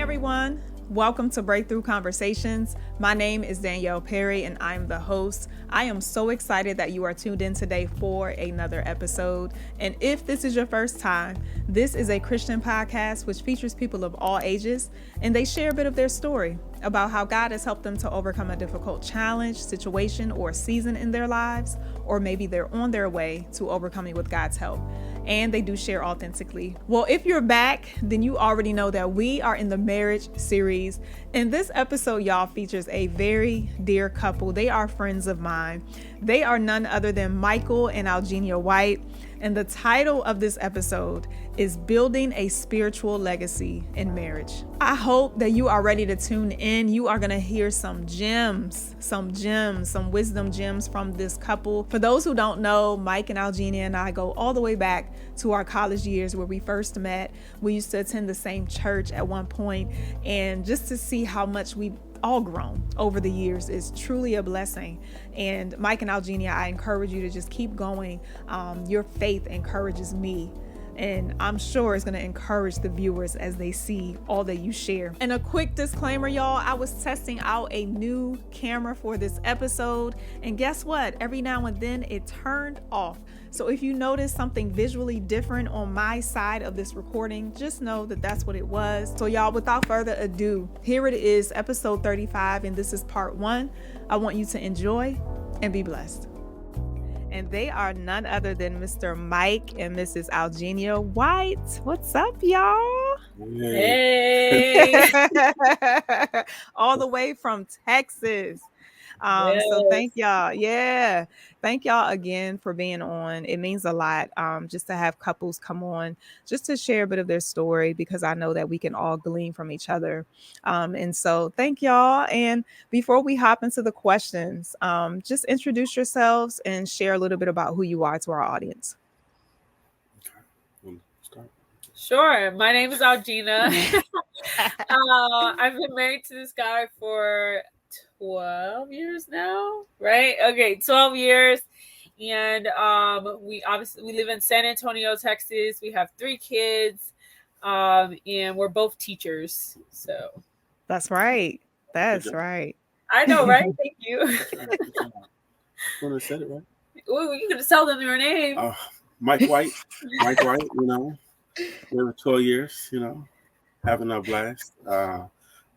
everyone. Welcome to Breakthrough Conversations. My name is Danielle Perry and I'm the host. I am so excited that you are tuned in today for another episode. And if this is your first time, this is a Christian podcast which features people of all ages, and they share a bit of their story about how God has helped them to overcome a difficult challenge, situation, or season in their lives, or maybe they're on their way to overcoming with God's help. And they do share authentically. Well, if you're back, then you already know that we are in the marriage series. And this episode, y'all, features a very dear couple. They are friends of mine. They are none other than Michael and Algenia White. And the title of this episode is Building a Spiritual Legacy in Marriage. I hope that you are ready to tune in. You are going to hear some gems, some wisdom gems from this couple. For those who don't know, Mike and Algenia and I go all the way back to our college years where we first met. We used to attend the same church at one point, and just to see how much we've all grown over the years is truly a blessing. And Mike and Algenia, I encourage you to just keep going. Your faith encourages me, and I'm sure it's going to encourage the viewers as they see all that you share. And a quick disclaimer, y'all, I was testing out a new camera for this episode, and guess what? Every now and then it turned off. So if you notice something visually different on my side of this recording, just know that that's what it was. So y'all, without further ado, here it is, episode 35, and this is part 1. I want you to enjoy and be blessed. And they are none other than Mr. Mike and Mrs. Algenia White. What's up, y'all? Hey. All the way from Texas. Yes. So thank y'all. Yeah. Thank y'all again for being on. It means a lot just to have couples come on, just to share a bit of their story, because I know that we can all glean from each other. And so thank y'all. And before we hop into the questions, just introduce yourselves and share a little bit about who you are to our audience. Sure. My name is Algenia. I've been married to this guy for 12 years now, right? Okay, 12 years. And we live in San Antonio, Texas. We have 3 kids, and we're both teachers. So that's right. That's right. I know, right? Thank you. When I said it right. Ooh, you could have told them your name. Mike White. Mike White, over 12 years, having a blast.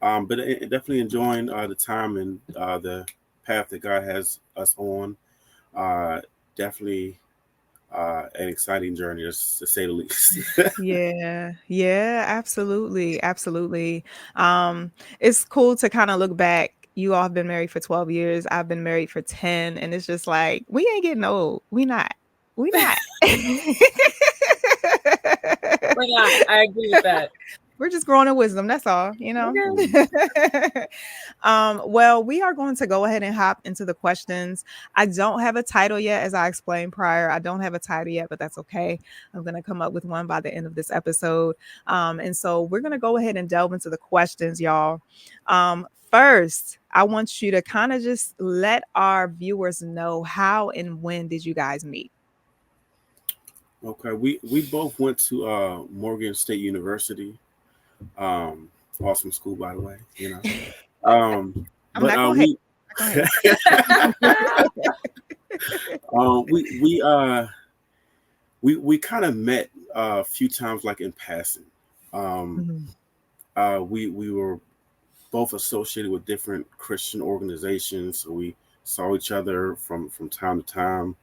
But definitely enjoying the time and the path that God has us on. Definitely an exciting journey, to say the least. Yeah, absolutely. It's cool to kind of look back. You all have been married for 12 years. I've been married for 10. And it's just like, we ain't getting old. We not. We're not. I agree with that. We're just growing in wisdom. That's all, Well, we are going to go ahead and hop into the questions. I don't have a title yet, as I explained prior. I don't have a title yet, but that's okay. I'm going to come up with one by the end of this episode. And so we're going to go ahead and delve into the questions, y'all. First, I want you to kind of just let our viewers know how and when did you guys meet? Okay, we both went to Morgan State University. Awesome school, by the way. We kind of met a few times, like in passing. We were both associated with different Christian organizations, so we saw each other from time to time,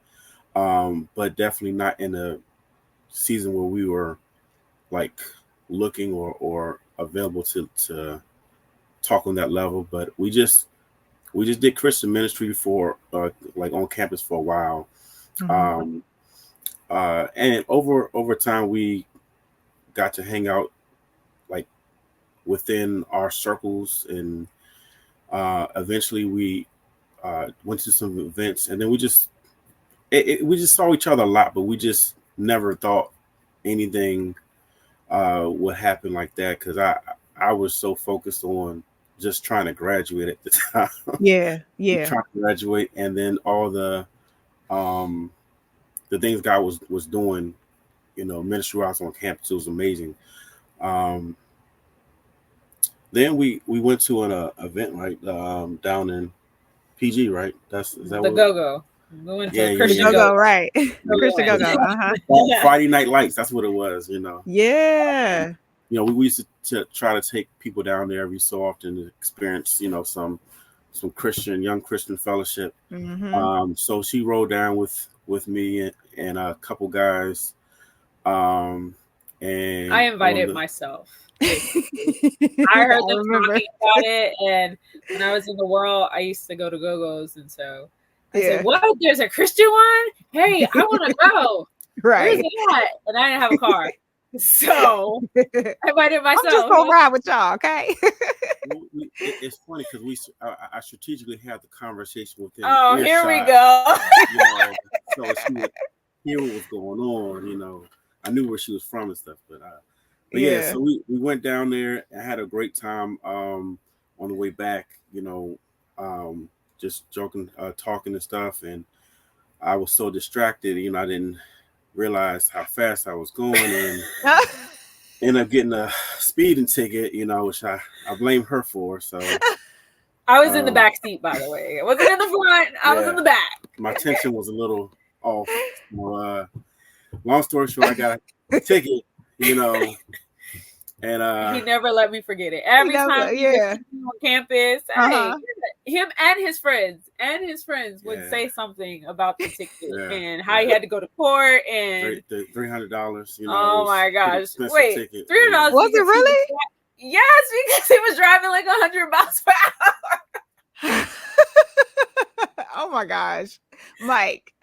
but definitely not in a season where we were like looking or available to talk on that level. But we just did Christian ministry for like on campus for a while. And over time we got to hang out like within our circles, and eventually we went to some events, and then we just saw each other a lot, but we just never thought anything would happen like that, because I was so focused on just trying to graduate at the time. Yeah. Trying to graduate, and then all the things God was doing, ministry wise on campus. It was amazing. then we went to an event, right, down in PG, right? Is that The what? Go-Go. We went Yeah, to yeah, The Christian yeah. Go-Go, Go-Go. right. Yeah, Christian We Go-Go. went. Uh-huh. Friday Night Lights. That's what it was. Yeah. We used to try to take people down there every so often to experience, some young Christian fellowship. Mm-hmm. So she rode down with me and a couple guys. And I on invited the myself. I I heard them remember. talking about it, and when I was in the world, I used to go to Go-Go's, and so I said, Yeah. "What? There's a Christian one? Hey, I want to go. Where's Right. it at?" And I didn't have a car, so I invited I'm just myself. gonna ride with y'all, okay? it's funny because I strategically had the conversation within Oh, here we earshot, go. so she would hear what was going on. I knew where she was from and stuff, but yeah, Yeah. so we went down there and had a great time. On the way back, just joking, talking and stuff, and I was so distracted, I didn't realize how fast I was going and ended up getting a speeding ticket, which I blame her for. So I was in the back seat, by the way. I wasn't in the front. I was in the back. My tension was a little off. So, long story short, I got a ticket, and he never let me forget it. Every time he was on campus, hey, him and his friends would say something about the ticket and how he had to go to court and the $300. Oh my gosh! Wait, $300 was it really? Yes, because he was driving like 100 miles per hour. Oh my gosh, Mike.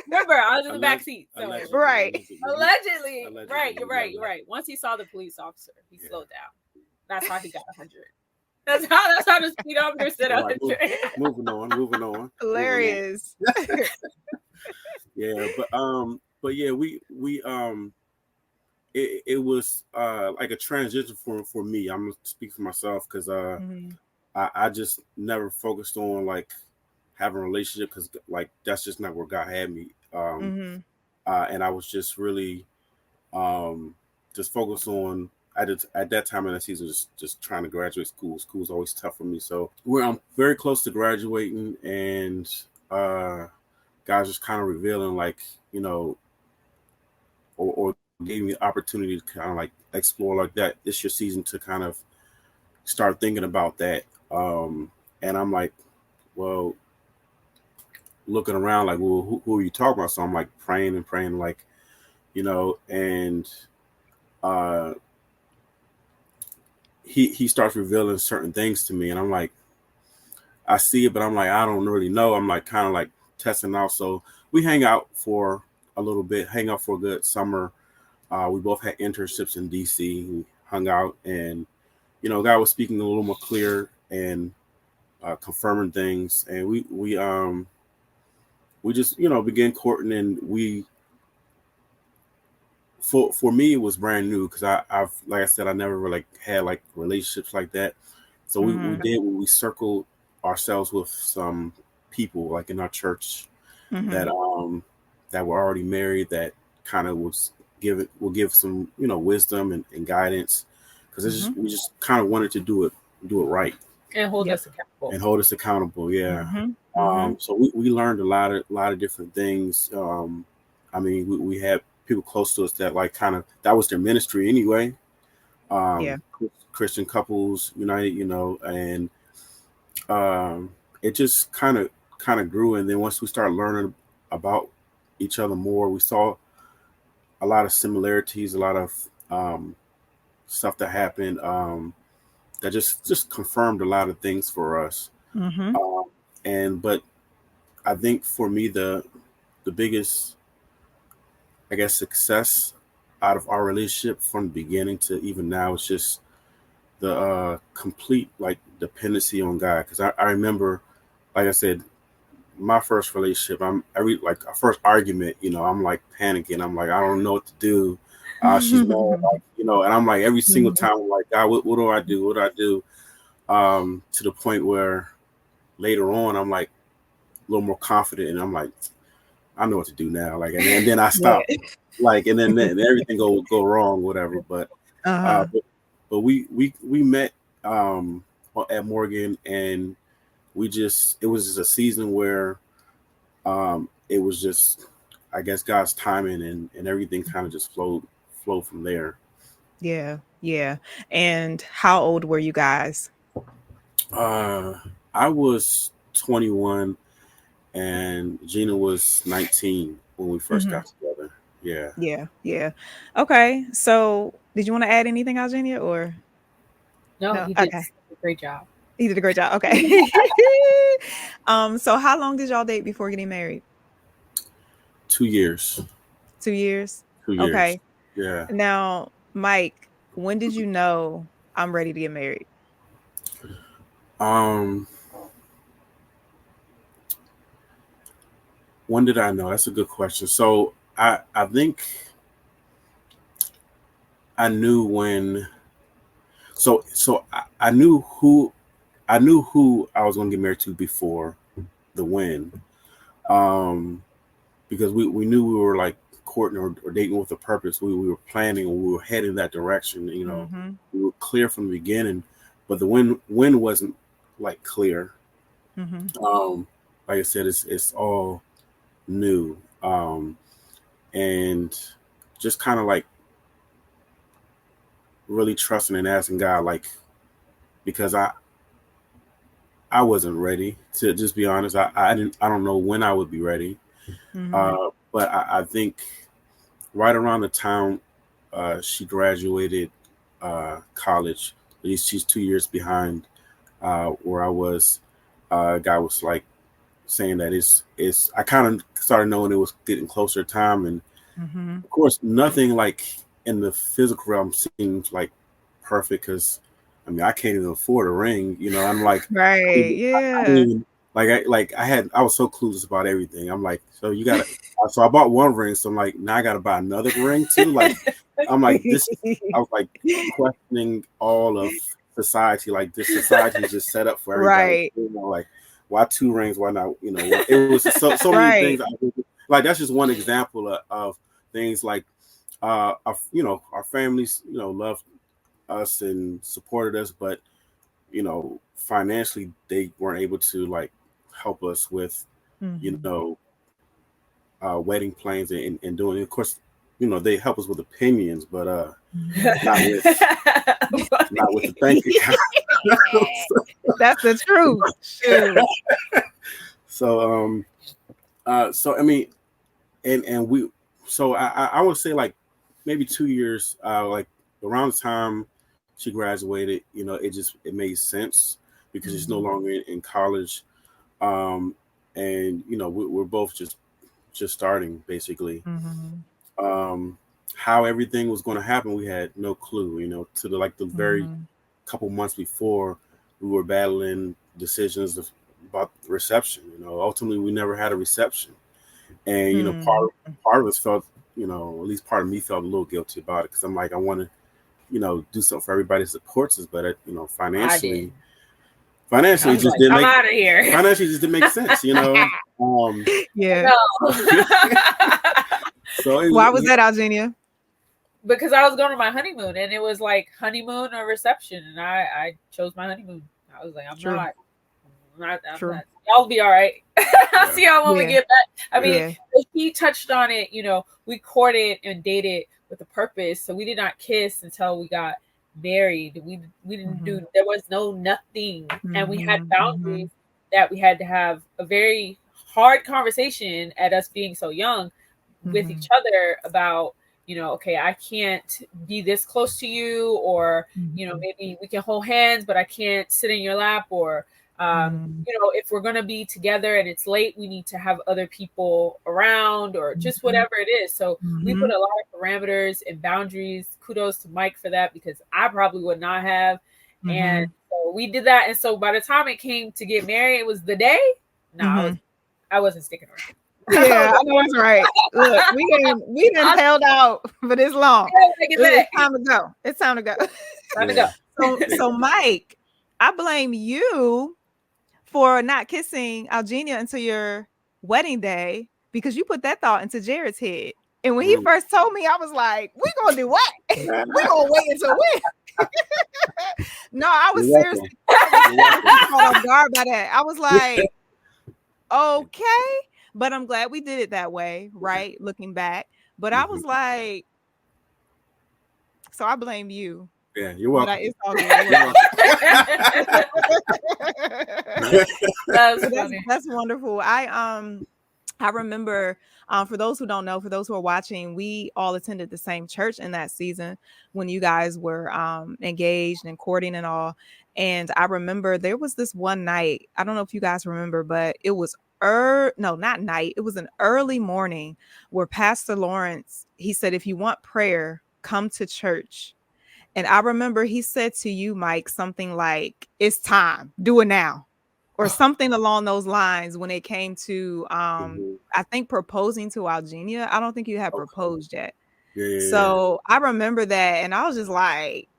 Remember, I was in the back seat. So. Allegedly. Right. You're right. Once he saw the police officer, he slowed down. That's how he got 100. That's how the speedometer said 100. Moving on. Hilarious. Yeah, but yeah, we it was like a transition for me. I'm gonna speak for myself because I just never focused on like having a relationship because like that's just not where God had me. And I was just really just focused on at that time in the season just trying to graduate school. School was always tough for me. So I'm very close to graduating, and God's just kind of revealing like or gave me the opportunity to kind of like explore like that. It's your season to kind of start thinking about that. And I'm like, well, looking around like, well, who are you talking about? So I'm like praying like, and he starts revealing certain things to me, and I'm like, I see it, but I'm like, I don't really know. I'm like kind of like testing out. So we hang out for a little bit, hang out for a good summer. We both had internships in DC. We hung out, and God was speaking a little more clear and confirming things, and we just began courting, and for me it was brand new because I've like I said, I never really had like relationships like that. So we circled ourselves with some people like in our church that were already married, that kind of will give some wisdom and guidance, because we just kind of wanted to do it right and hold us accountable. Yeah. So we learned a lot of different things. I mean, we had people close to us that like kind of that was their ministry anyway. Christian Couples United, and it just kind of grew. And then once we started learning about each other more, we saw a lot of similarities, a lot of stuff that happened that just confirmed a lot of things for us. But I think for me the biggest, I guess, success out of our relationship from the beginning to even now is just the complete like dependency on God. Because I remember, like I said, my first relationship, like our first argument, I'm like panicking. I'm like, I don't know what to do. She's mad, like, and I'm like every single time I'm like, God, what do I do? What do I do? To the point where later on I'm like a little more confident, and I'm like, I know what to do now. Like, and then I stop, like, and then everything go wrong, whatever. But but we met at Morgan, and it was just a season where it was just, I guess, God's timing, and everything kind of just flowed from there. Yeah. Yeah. And how old were you guys? I was 21 and Gina was 19 when we first Mhm. got together. Yeah. Yeah. Yeah. Okay. So did you want to add anything, Algenia, or No, no? he did Okay. a great job. You did a great job. Okay. So how long did y'all date before getting married? 2 years. 2 years? 2 years. Okay. Yeah. Now, Mike, when did you know I'm ready to get married? Um, when did I know? That's a good question. So I think I knew when. So I knew who I was going to get married to before the when. Because we knew we were like courting or dating with a purpose. We were planning and we were heading that direction. Mm-hmm. We were clear from the beginning, but the when wasn't like clear. Mm-hmm. Like I said, it's all new, and just kind of like really trusting and asking God, like, because I wasn't ready, to just be honest. I don't know when I would be ready, Mm-hmm. but I think right around the time she graduated college. At least she's 2 years behind where I was. God was like saying that it's. I kind of started knowing it was getting closer time, and Mm-hmm. of course, nothing like in the physical realm seems like perfect because I mean I can't even afford a ring. I'm like Right. I didn't Yeah. even I was so clueless about everything. I'm like, so you gotta so I bought one ring, so I'm like, now I gotta buy another ring too. Like I'm like this I was like questioning all of society, like this society is just set up for everybody. Right. Like why two rings, why not, it was so many Right. things. Like that's just one example of things like our families, loved us and supported us, but financially they weren't able to like help us with you Mm-hmm. know wedding plans and doing, of course, they help us with opinions, but not with not with the bank account. That's the truth. Shoot. so so I mean, and we so I would say like maybe 2 years, like around the time she graduated, it made sense because she's no Mm-hmm. longer in college, um and we're both just starting basically. Mm-hmm. um how everything was going to happen, we had no clue, to the very Mm-hmm. couple months before, we were battling decisions about the reception. Ultimately we never had a reception, and part of us felt, at least part of me felt a little guilty about it because I'm like, I want to do something for everybody that supports us, but I did. financially I it was just like, didn't I'm make out of here. financially it just didn't make sense. Yeah. No. So Why was that, Algenia? Because I was going to my honeymoon and it was like honeymoon or reception, and I chose my honeymoon. I was like, True. I'm True. not. Y'all be all right. I'll Yeah. see y'all when we Yeah. get back. I mean, Yeah. he touched on it. We courted and dated with a purpose, so we did not kiss until we got married. We didn't Mm-hmm. do. There was nothing, and we had Mm-hmm. Mm-hmm. boundaries that we had to have a very hard conversation at us being so young with Mm-hmm. each other about, okay, I can't be this close to you, or, Mm-hmm. maybe we can hold hands, but I can't sit in your lap, or, Mm-hmm. if we're going to be together and it's late, we need to have other people around, or just Mm-hmm. whatever it is. So we put a lot of parameters and boundaries. Kudos to Mike for that, because I probably would not have. And Mm-hmm. so we did that. And so by the time it came to get married, it was the day. No, Mm-hmm. I wasn't sticking around. Yeah, I know that's right. Look, we didn't held out for this long. It's time to go. It's time to go. Time to go. So Mike, I blame you for not kissing Algenia until your wedding day because you put that thought into Jared's head. And when he Mm. first told me, I was like, "We gonna do what? We gonna wait until when?" No, I was You're seriously welcome. You're welcome. caught off guard by that. I was like, okay, but I'm glad we did it that way, right? Looking back, but I was like, so I blame you. Yeah, you're But welcome. it's all good. It You're That's But funny. that's wonderful. I remember, for those who don't know, for those who are watching, we all attended the same church in that season when you guys were engaged and courting and all. And I remember there was this one night. I don't know if you guys remember, but it was no, not night. It was an early morning where Pastor Lawrence, he said, if you want prayer, come to church. And I remember he said to you, Mike, something like, it's time, do it now, or something along those lines when it came to, Mhm. I think proposing to Algenia. I don't think you had Okay. proposed yet. Yeah. So I remember that. And I was just like,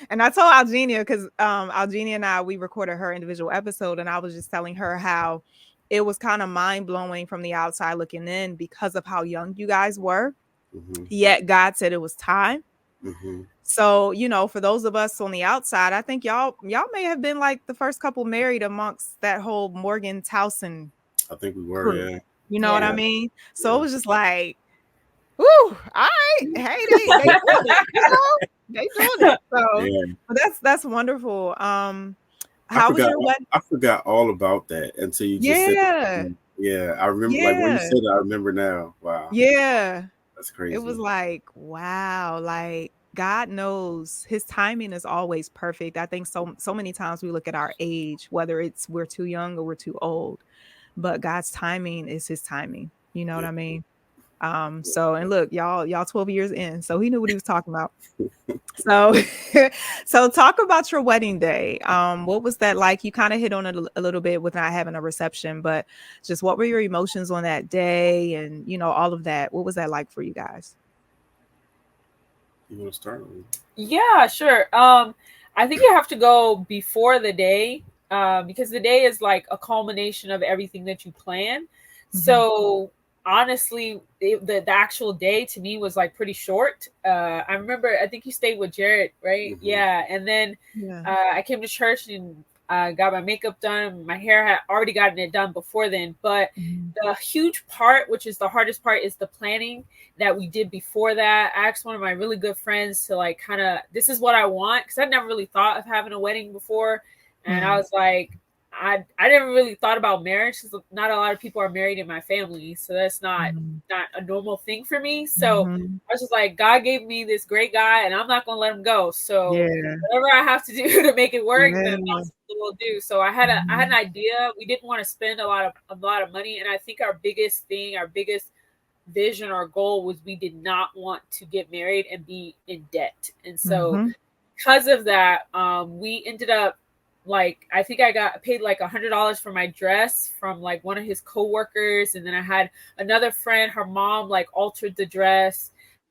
and I told Algenia, because Algenia and I, we recorded her individual episode. And I was just telling her how it was kind of mind blowing from the outside looking in because of how young you guys were. Mhm. Yet God said it was time. Mhm. So, you know, for those of us on the outside, I think y'all may have been like the first couple married amongst that whole Morgan Towson I think we were. crew. Yeah. You know what I Yeah. mean? So it Yeah. was just like, whoo, all right. Hey, they doing it, you know? They doing it. So Yeah. but that's wonderful. I How was forgot. your wedding? I forgot all about that until you just said. Yeah. Yeah, I remember. Like when you Yeah. said it, I remember now. Wow, Yeah. that's It was crazy. like, wow, like God knows his timing is always perfect. I think so many times we look at our age, whether it's we're too young or we're too old, but God's timing is his timing. You know what Yeah. I mean? So and look, y'all 12 years in, so he knew what he was talking about. So so talk about your wedding day. What was that like? You kind of hit on it a little bit with not having a reception, but just what were your emotions on that day and you know all of that? What was that like for you guys? You want to start? Yeah, sure. I think you have to go before the day, because the day is like a culmination of everything that you plan. Mhm. So honestly, the actual day to me was like pretty short. I remember, I think you stayed with Jared, right? Mm-hmm. Yeah, and then Yeah. I came to church and got my makeup done. My hair had already gotten it done before then, but Mhm. the huge part, which is the hardest part, is the planning that we did before that. I asked one of my really good friends to like kind of, this is what I want, because I'd never really thought of having a wedding before. And I Mm. was like, I never really thought about marriage because not a lot of people are married in my family. So that's not Mhm. a normal thing for me. So Mhm. I was just like, God gave me this great guy and I'm not gonna let him go. So Yeah. whatever I have to do to make it work, then Yeah. that's what we'll do. So I had an Mhm. idea. We didn't want to spend a lot of money. And I think our biggest thing, our biggest vision or goal was we did not want to get married and be in debt. And so Mhm. because of that, we ended up, like, I think I got paid like $100 for my dress from like one of his coworkers, and then I had another friend, her mom like altered the dress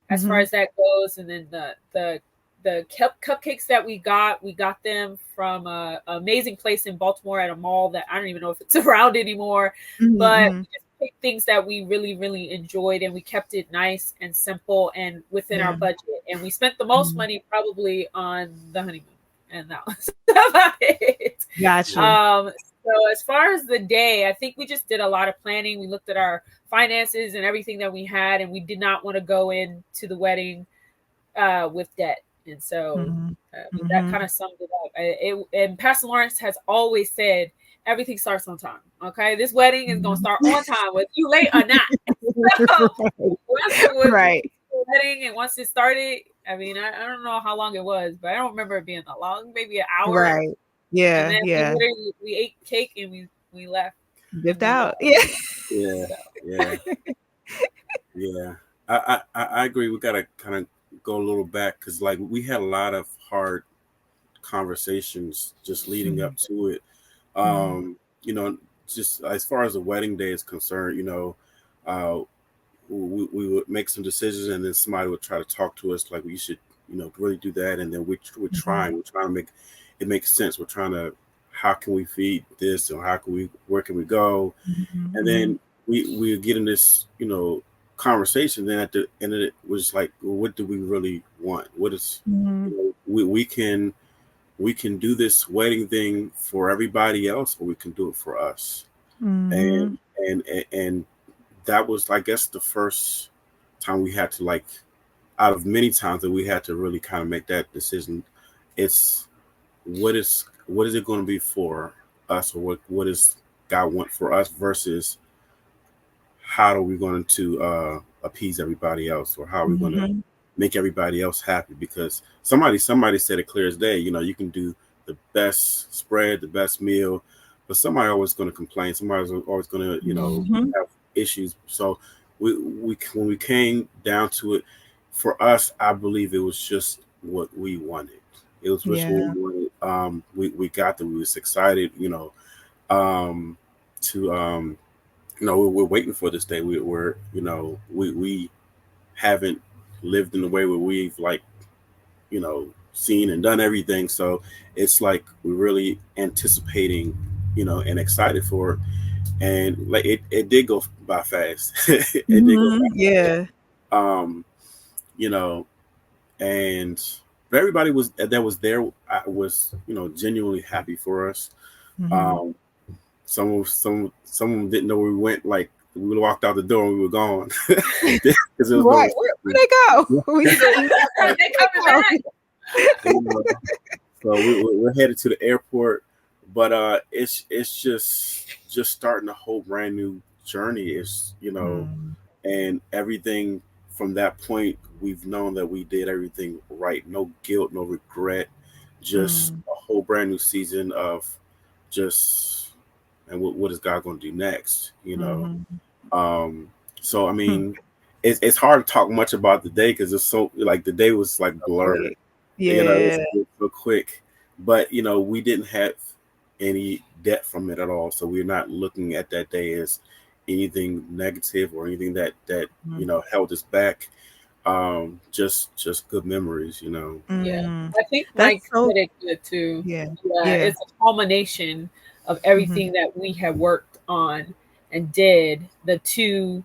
as far Mhm. as that goes. And then the cupcakes that we got them from a amazing place in Baltimore at a mall that I don't even know if it's around anymore, Mhm. but Mhm. we just picked things that we really really enjoyed, and we kept it nice and simple and within our Yeah. budget, and we spent the most Mhm. money probably on the honeymoon, and that was about it. Got Yeah. you. So as far as the day, I think we just did a lot of planning. We looked at our finances and everything that we had, and we did not want to go into the wedding with debt. And so Mhm. that Mhm. kind of summed it up. And Pastor Lawrence has always said everything starts on time. Okay, this wedding is gonna Mhm. start on time, whether you late or not. So once it was Right. the wedding and once it started, I mean, I don't know how long it was, but I don't remember it being that long. Maybe an hour, Right. and Yeah. then Yeah. we ate cake and we left, Dipped and then out. Yeah. Yeah. so Yeah. Yeah. I agree. We gotta kind of go a little back because like we had a lot of hard conversations just leading up Mhm. to it. Mhm. You know, just as far as the wedding day is concerned, uh, we would make some decisions and then somebody would try to talk to us like we should, really do that. And then Mhm. we're trying to make it make sense. We're trying to, how can we feed this and where can we go? Mhm. And Mhm. then we get in this, conversation. Then at the end of it was like, well, what do we really want? What is, Mhm. we can we can do this wedding thing for everybody else, or we can do it for us. Mm-hmm. And that was, I guess, the first time we had to, like, out of many times that we had to really kind of make that decision. It's what is it going to be for us, or what does God want for us, versus how are we going to appease everybody else, or how are we going to Mm-hmm. make everybody else happy? Because somebody said it clear as day. You can do the best spread, the best meal, but somebody always going to complain. Somebody's always going to Mm-hmm. have issues. So we when we came down to it, for us, I believe it was just what we wanted. It was just what Yeah. we wanted. We got that. We was excited. Um, to we're waiting for this day. We haven't lived in the way where we've, like, seen and done everything. So it's like we're really anticipating, and excited for it. And like it did go by fast. It did go Mm-hmm. by. Yeah. Um, you know, and everybody that was there, I was, genuinely happy for us. Mm-hmm. Um, some didn't know where we went. Like, we walked out the door and we were gone because there was no Right. Where they go? We said, They coming back. you know, so we're headed to the airport, but it's just starting a whole brand new journey. Mm, And everything from that point, we've known that we did everything right. No guilt, no regret. Just mm, a whole brand new season of just, and what is God going to do next? mhm. Um, so I Hmm. mean, it's hard to talk much about the day because it's so, like, the day was like blurred. Quick. Yeah. It's so quick. But we didn't have any debt from it at all, so we're not looking at that day as anything negative or anything that Mm, held us back. Just good memories. Yeah, mm. I think Mike That's so, said it good too. yeah. Yeah, Yeah. it's a culmination of Mhm. everything that we had worked on and did the two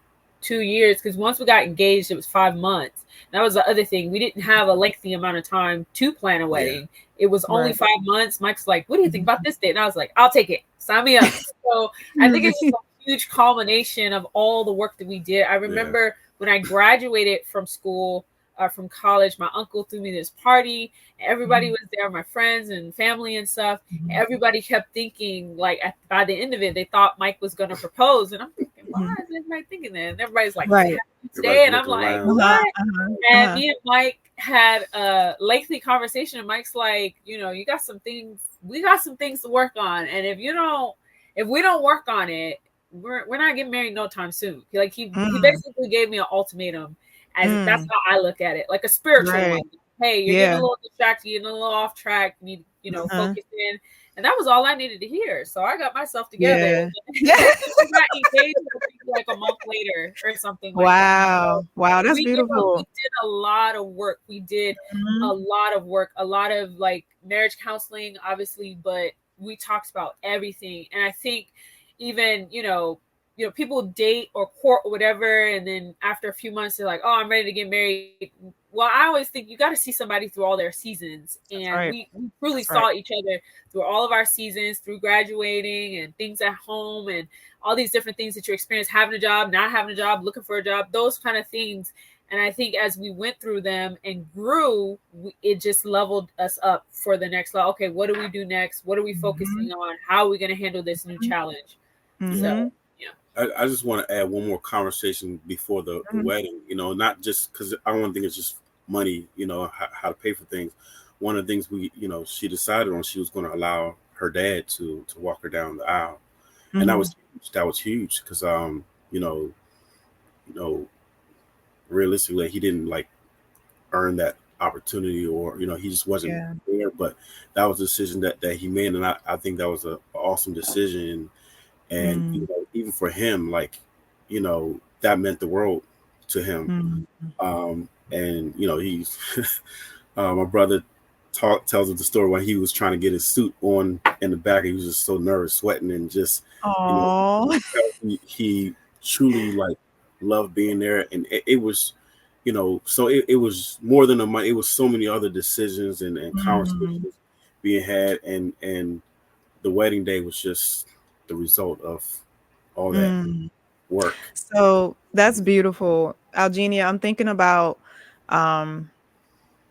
years. Because once we got engaged, it was 5 months. That was the other thing. We didn't have a lengthy amount of time to plan a Yeah. wedding. It was only Right. 5 months. Mike's like, "What do you think Mhm. about this date?" And I was like, "I'll take it. Sign me up." So I think it's just a huge culmination of all the work that we did. I Yeah. remember when I graduated from school, from college, my uncle threw me this party. Everybody Mhm. was there, my friends and family and stuff. Mhm. Everybody kept thinking, like, by the end of it, they thought Mike was going to propose. And I'm thinking, why Mhm. is everybody thinking that? And everybody's like, is it Right. happening today? Everybody's And I'm looking like, around. Uh-huh. what? Uh-huh. And Uh-huh. me and Mike had a lengthy conversation. And Mike's like, you got some things, we got some things to work on. And if we don't work on it, we're not getting married no time soon. Like he Mm, basically gave me an ultimatum, as that's mm. how I look at it, like a spiritual one. Right. Hey, you're getting a Yeah. little distracted, you're getting a little off track, you need, Uh-huh. focus in. And that was all I needed to hear. So I got myself together. Yeah. We got engaged like a month later or something like that. So Wow. Wow, that's we beautiful. did a lot of work. We did a Mhm. lot of work, a lot of like marriage counseling, obviously, but we talked about everything. And I think even, people date or court or whatever, and then after a few months they're like, "Oh, I'm ready to get married." Well, I always think you got to see somebody through all their seasons, That's and right. we truly That's right. saw each other through all of our seasons, through graduating and things at home and all these different things that you experience, having a job, not having a job, looking for a job, those kind of things. And I think as we went through them and grew, it just leveled us up for the next level. Okay, what do we do next? What are we Mhm. focusing on? How are we going to handle this new challenge? Yeah. So, Mhm. yeah. I just want to add one more conversation before the Mhm. wedding. Not just because I don't think it's just money. How to pay for things. One of the things she decided on, she was going to allow her dad to walk her down the aisle, and that Mhm. was huge. That was huge because you know you know realistically, he didn't, like, earn that opportunity, or he just wasn't Yeah. there. But that was a decision that he made, and I think that was an awesome decision. And Mm. even for him, like, that meant the world to him. Mhm. And he's my brother tells us the story when he was trying to get his suit on in the back. He was just so nervous, sweating, and just you know Aw. he truly, like, loved being there. And it was, so it was more than a month. It was so many other decisions and Mm. conversations being had, and the wedding day was just the result of all that work. So that's beautiful. Algenia, I'm thinking about um,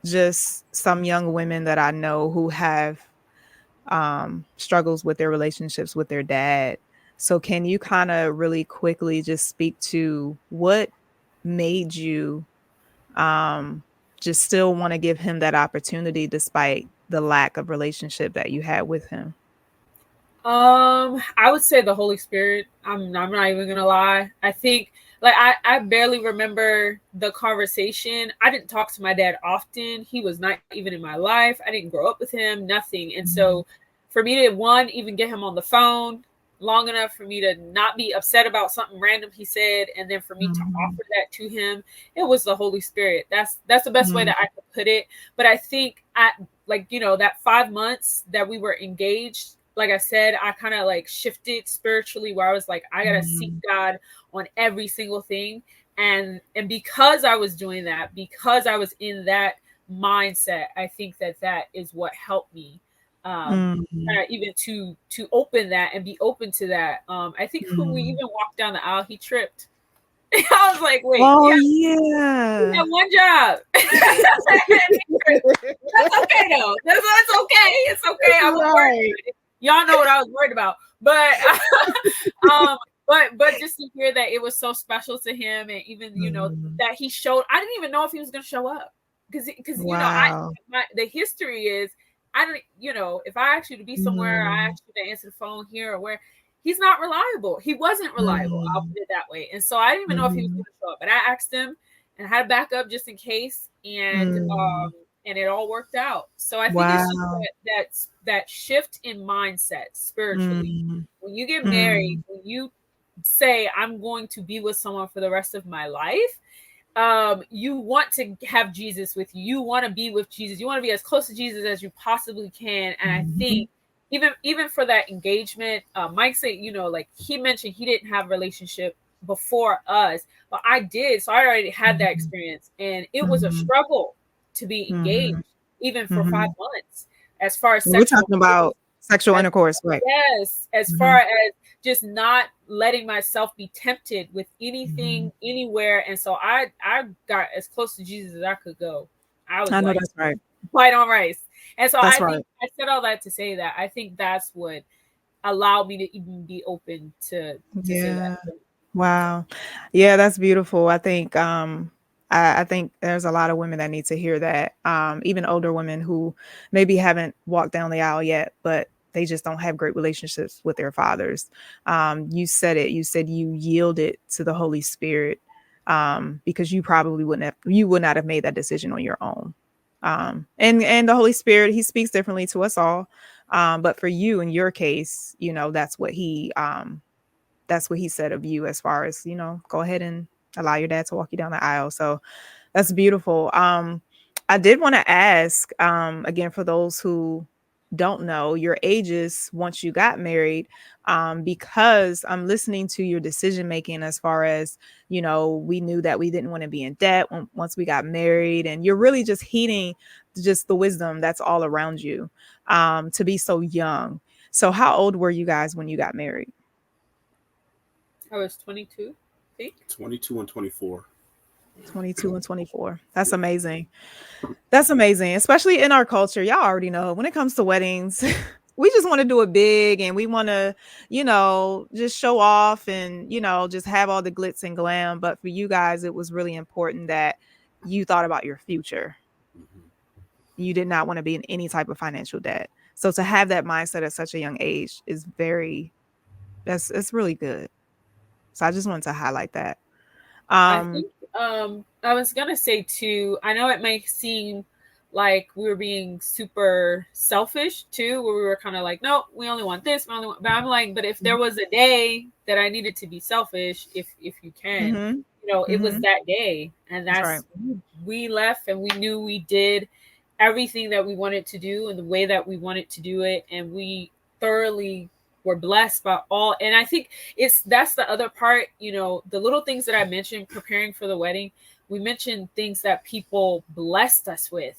just some young women that I know who have struggles with their relationships with their dad. So can you kind of really quickly just speak to what made you um, just still want to give him that opportunity despite the lack of relationship that you had with him? I would say the Holy Spirit. I'm not even gonna lie. I think like I barely remember the conversation. I didn't talk to my dad often. He was not even in my life. I didn't grow up with him, nothing. And so for me to one, even get him on the phone long enough for me to not be upset about something random he said, and then for me to offer that to him, it was the Holy Spirit. That's the best way that I could put it. But I think at like, that 5 months that we were engaged, like I said, I kind of like shifted spiritually where I was like, I gotta seek God on every single thing. And because I was doing that, because I was in that mindset, I think that is what helped me even to open that and be open to that. I think when we even walked down the aisle, he tripped. I was like, wait, Oh you yeah. have one job. That's okay though. That's okay. It's okay. I was worried. Y'all know what I was worried about. But but just to hear that it was so special to him, and even that he showed, I didn't even know if he was gonna show up. Because Wow. the history is, I don't, if I ask you to be somewhere, I ask you to answer the phone here or where, he's not reliable. He wasn't reliable. I'll put it that way. And so I didn't even know if he was going to show up, but I asked him and had a backup just in case. And it all worked out. So I think it's just that shift in mindset spiritually. When you get married, when you say, I'm going to be with someone for the rest of my life, you want to have Jesus with you. You want to be with Jesus. You want to be as close to Jesus as you possibly can. And I think even for that engagement, Mike said, like he mentioned he didn't have a relationship before us, but I did. So I already had that experience, and it was a struggle to be engaged, even for 5 months, as far as We're talking about sexual intercourse, right? Yes, as far as just not letting myself be tempted with anything, anywhere. And so I got as close to Jesus as I could go. I was know that's right. White on rice. And so That's think I said all that to say that I think that's what allowed me to even be open to say that. Wow. Yeah, that's beautiful. I think I think there's a lot of women that need to hear that. Even older women who maybe haven't walked down the aisle yet, but they just don't have great relationships with their fathers. You said it. You said you yielded to the Holy Spirit because you probably would not have made that decision on your own. And the Holy Spirit, he speaks differently to us all. But for you, in your case, that's what he said of you, as far as, go ahead and allow your dad to walk you down the aisle. So that's beautiful. I did want to ask, again, for those who don't know your ages once you got married, because I'm listening to your decision making as far as, we knew that we didn't want to be in debt once we got married, and you're really just heeding just the wisdom that's all around you, to be so young. So how old were you guys when you got married? I was 22, I think. 22 and 24. 22 and 24. That's amazing. That's amazing, especially in our culture. Y'all already know when it comes to weddings, we just want to do it big, and we want to, just show off and, just have all the glitz and glam. But for you guys, it was really important that you thought about your future. You did not want to be in any type of financial debt. So to have that mindset at such a young age is it's really good. So I just wanted to highlight that. I think I was gonna say too, I know it might seem like we were being super selfish too, where we were kind of like, no, we only want this, but I'm like, but if there was a day that I needed to be selfish, if you can, it was that day. And that's right. We left and we knew we did everything that we wanted to do and the way that we wanted to do it, and we thoroughly were blessed by all. And I think that's the other part, the little things that I mentioned preparing for the wedding. We mentioned things that people blessed us with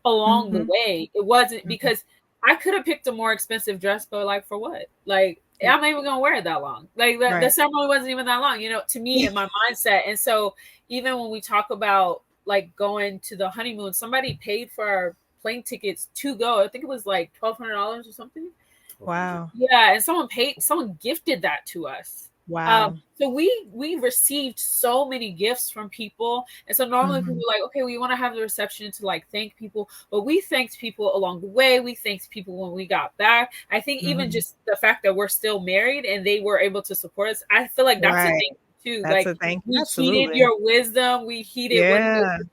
along the way. It wasn't because I could have picked a more expensive dress, but like for what? Like I'm not even gonna wear it that long. Like the ceremony wasn't even that long, to me in my mindset. And so even when we talk about like going to the honeymoon, somebody paid for our plane tickets to go. I think it was like $1,200 or something. Wow. Yeah, and someone gifted that to us. Wow. So we received so many gifts from people. And so normally people are like, okay, we want to have the reception to like thank people, but we thanked people along the way. We thanked people when we got back. I think even just the fact that we're still married and they were able to support us, I feel like that's a thank you too. That's like a thank you. We Absolutely. heeded your wisdom. We heeded what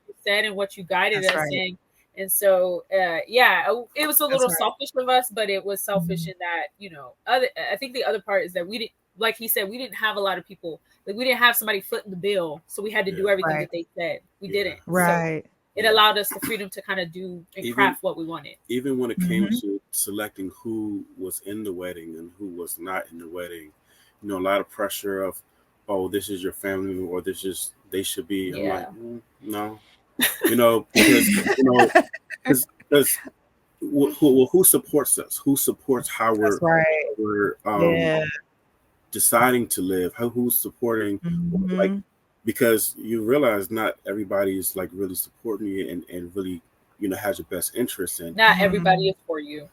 you said and what you guided us in. And so, it was a little selfish of us, but it was selfish in that, I think the other part is that we didn't, like he said, we didn't have a lot of people. Like we didn't have somebody footing the bill. So we had to do everything that they said. We didn't. Right. So it allowed us the freedom to kind of do and craft what we wanted. Even when it came to selecting who was in the wedding and who was not in the wedding, a lot of pressure of, oh, this is your family or they should be. I'm like, no. Because who supports us? Who supports how we're deciding to live? Who's supporting? Like, because you realize not everybody is like really supporting you and really has your best interest in. Not everybody is for you.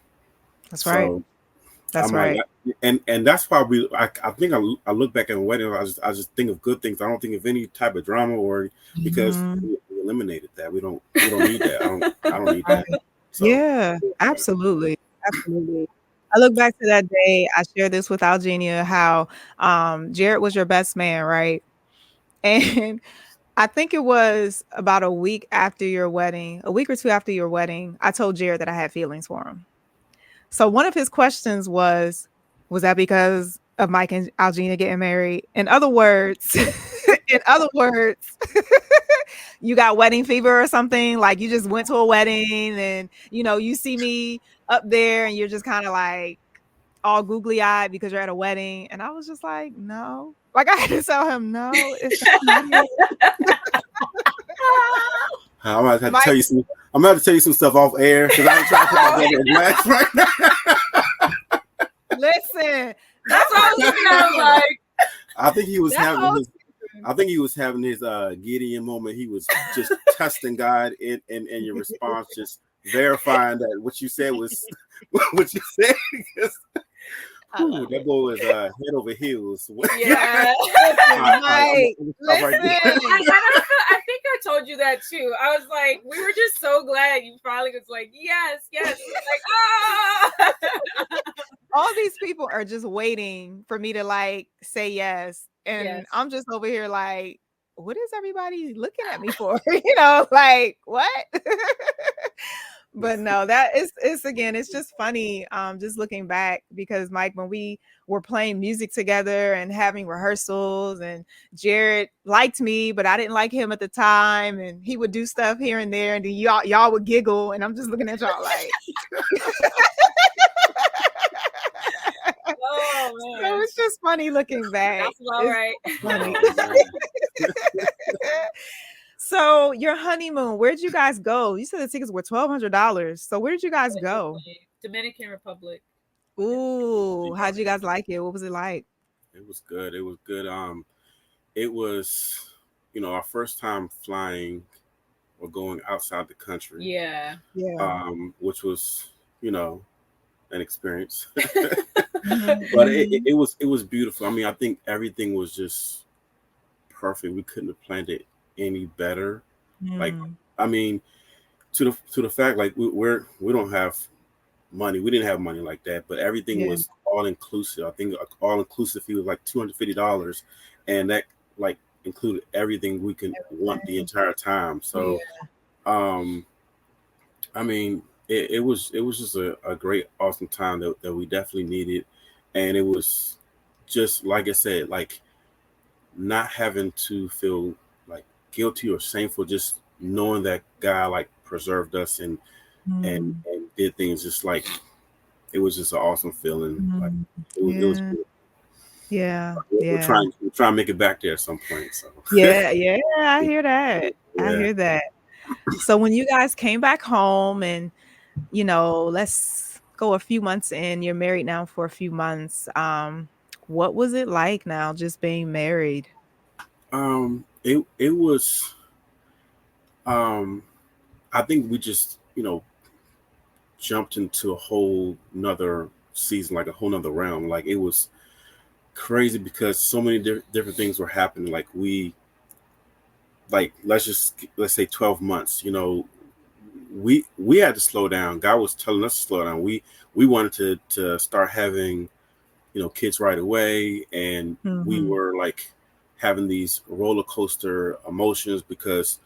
That's right. That's right. Like, and that's why I think I look back at a wedding. I just think of good things. I don't think of any type of drama or because we eliminated that. We don't need that. I don't need that. So, yeah, absolutely. Absolutely. I look back to that day. I shared this with Algenia, how Jared was your best man, right? And I think it was about a week or 2 after your wedding, I told Jared that I had feelings for him. So one of his questions was that because of Mike and Algenia getting married? In other words, you got wedding fever or something? Like you just went to a wedding and, you see me up there and you're just kind of like all googly eyed because you're at a wedding. And I was just like, no. Like I had to tell him, no, it's not it. I'm about to tell you some. I'm about to tell you some stuff off air because I'm trying to put my brother in glass right now. Listen, that's what I was looking at. Like, I think he was having his Gideon moment. He was just testing God in your response, just verifying that what you said was what you said. Ooh, that boy was head over heels. Yeah. I think I told you that too. I was like, we were just so glad you finally was like, yes. Like, all these people are just waiting for me to like say yes. And I'm just over here like, what is everybody looking at me for? Like what? But no, it's just funny. Just looking back because Mike, when we were playing music together and having rehearsals and Jared liked me, but I didn't like him at the time. And he would do stuff here and there. And then y'all would giggle. And I'm just looking at y'all like, oh man. So it's just funny looking back. That's all right. Funny. So your honeymoon, where'd you guys go? You said the tickets were $1,200. So where did you guys go? Dominican Republic. Ooh, how'd you guys like it? What was it like? It was good. It was good. It was, our first time flying or going outside the country. Yeah. Which was, an experience. But it was beautiful. I mean, I think everything was just perfect. We couldn't have planned it any better. Like, I mean, to the fact like we don't have money. We didn't have money like that, but everything was all inclusive. I think all inclusive fee was like $250, and that like included everything we can want the entire time. So, I mean, it was just a great, awesome time that we definitely needed, and it was just like I said, like not having to feel like guilty or shameful, just knowing that God like preserved us and did things just like it was just an awesome feeling. Like it was cool. We're trying to make it back there at some point. So I hear that. I hear that. So when you guys came back home and let's go a few months in. You're married now for a few months. What was it like now just being married? It was I think we just, jumped into a whole nother season, like a whole nother realm. Like it was crazy because so many different things were happening. Like let's say 12 months, we had to slow down. God was telling us to slow down. We wanted to start having, kids right away. And we Mm-hmm. were like having these roller coaster emotions because,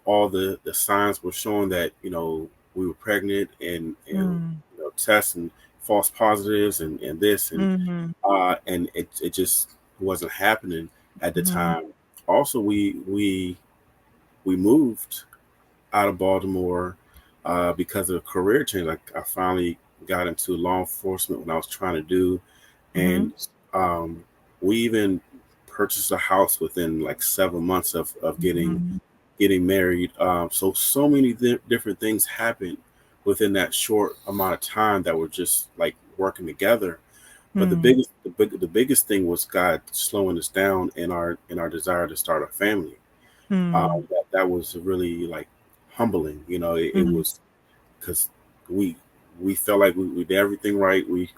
all the signs were showing that, we were pregnant and Mm-hmm. tests and false positives and this Mm-hmm. and it just wasn't happening at the Mm-hmm. time. Also, we moved out of Baltimore because of a career change. I finally got into law enforcement when I was trying to do, and um, we even purchased a house within like 7 months of Mm-hmm. getting married. So many different things happened within that short amount of time that were just like working together. But the biggest thing was God slowing us down in our desire to start a family. Mm-hmm. That was really like humbling. It Mm-hmm. was because we we felt like we did everything right. We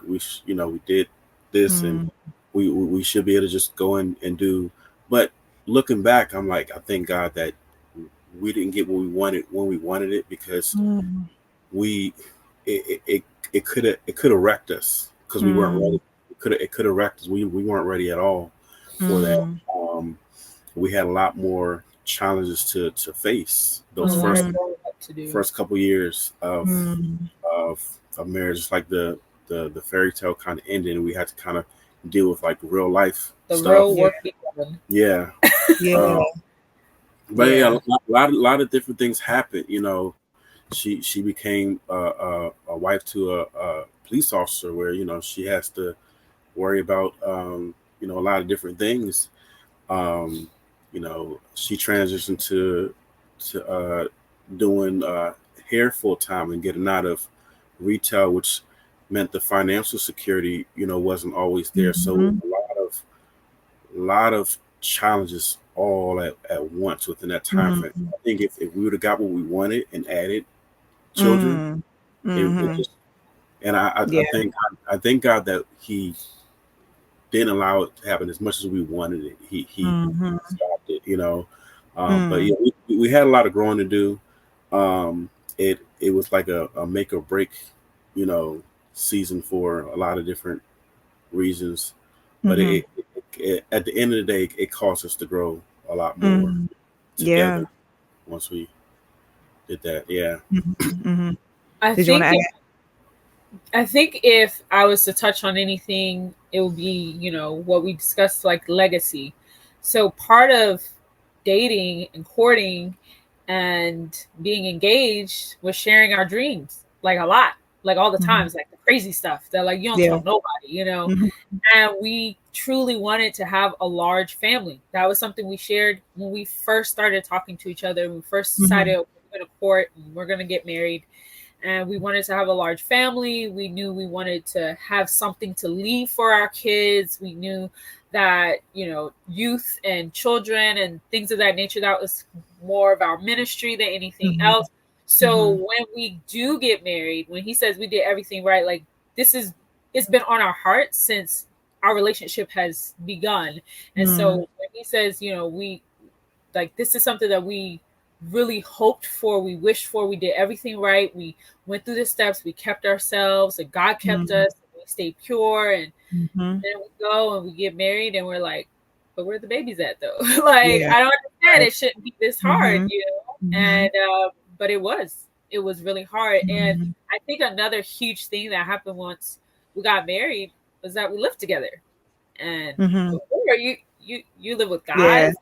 did this, and we should be able to just go in and do. But looking back, I'm like, I thank God that we didn't get what we wanted when we wanted it, because Mm-hmm. we it could have wrecked us because we weren't ready. It could have wrecked us. We weren't ready at all for that. Mm-hmm. We had a lot more challenges to face A those lot first of growing up to do. first couple years Mm-hmm. of of marriage. Just like the fairy tale kind of ended, and we had to kind of deal with like real life The stuff. real Yeah. work begun. Yeah. Yeah. Um, but yeah, Yeah. a lot of different things happened. She became a wife to a police officer, where she has to worry about a lot of different things. Um, she transitioned to doing hair full time and getting out of retail, which meant the financial security wasn't always there. So Mm-hmm. a lot of challenges all at once within that time frame. Mm-hmm. I think if we would have got what we wanted and added children, it Mm-hmm. just and I Yeah. think I thank God that He didn't allow it to happen as much as we wanted it. He Mm-hmm. stopped it. But Mm-hmm. yeah, we had a lot of growing to do. It was like a make or break, you know, season for a lot of different reasons. But Mm-hmm. at the end of the day, it caused us to grow a lot more Mm-hmm. Yeah. together once we did that. Yeah. Mm-hmm. Mm-hmm. I Did you want to think add? I think if I was to touch on anything, it would be, what we discussed, like legacy. So part of dating and courting and being engaged was sharing our dreams, like a lot, like all the Mm-hmm. times, like the crazy stuff that like you don't Yeah. tell nobody. Mm-hmm. And we truly wanted to have a large family. That was something we shared when we first started talking to each other. When we first Mm-hmm. decided we're going to court and we're going to get married, and we wanted to have a large family. We knew we wanted to have something to leave for our kids. We knew that, youth and children and things of that nature, that was more of our ministry than anything Mm-hmm. else. So Mm-hmm. when we do get married, when he says we did everything right, like this is, it's been on our heart since our relationship has begun. And so Mm-hmm. when he says, we, like, this is something that we really hoped for, we wished for, we did everything right, we went through the steps, we kept ourselves, and God kept Mm-hmm. us, and we stayed pure, and Mm-hmm. then we go and we get married and we're like, but where the babies at though? Like, Yeah. I don't understand, Right. it shouldn't be this hard, Mm-hmm. Mm-hmm. and but it was really hard. And Mm-hmm. I think another huge thing that happened once we got married was that we lived together. And Mm-hmm. before, you live with Yeah. guys,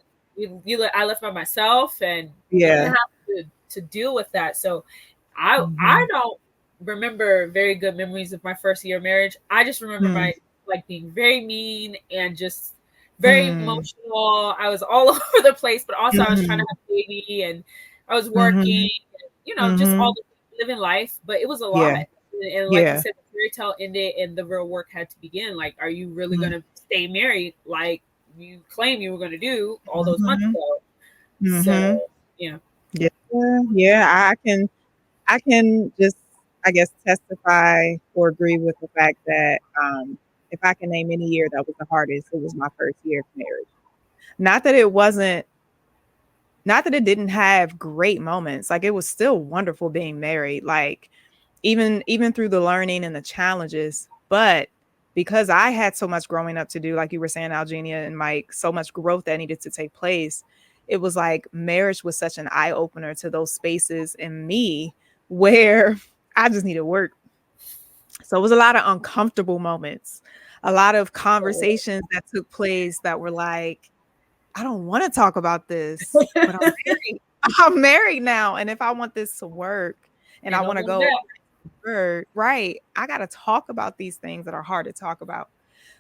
I left by myself, and you didn't Yeah. have to deal with that. So I Mm-hmm. don't remember very good memories of my first year of marriage. I just remember my, like, being very mean and just very Mm-hmm. emotional. I was all over the place, but also I was trying to Mm-hmm. have a baby, and I was working, Mm-hmm. and, just Mm-hmm. all the living life. But it was a lot. Yeah. It And like you said, the fairy tale ended and the real work had to begin. Like, are you really going to stay married like you claim you were going to do all those months ago? So, yeah. Yeah, I can just, I guess, testify or agree with the fact that if I can name any year that was the hardest, it was my first year of marriage. Not that it didn't have great moments. Like, it was still wonderful being married. Like, even through the learning and the challenges, but because I had so much growing up to do, like you were saying, Algenia and Mike, so much growth that needed to take place, it was like marriage was such an eye opener to those spaces in me where I just needed work. So it was a lot of uncomfortable moments, a lot of conversations that took place that were like, I don't want to talk about this, but I'm married. I'm married now. And if I want this to work and I And no want to going go back. right, I got to talk about these things that are hard to talk about.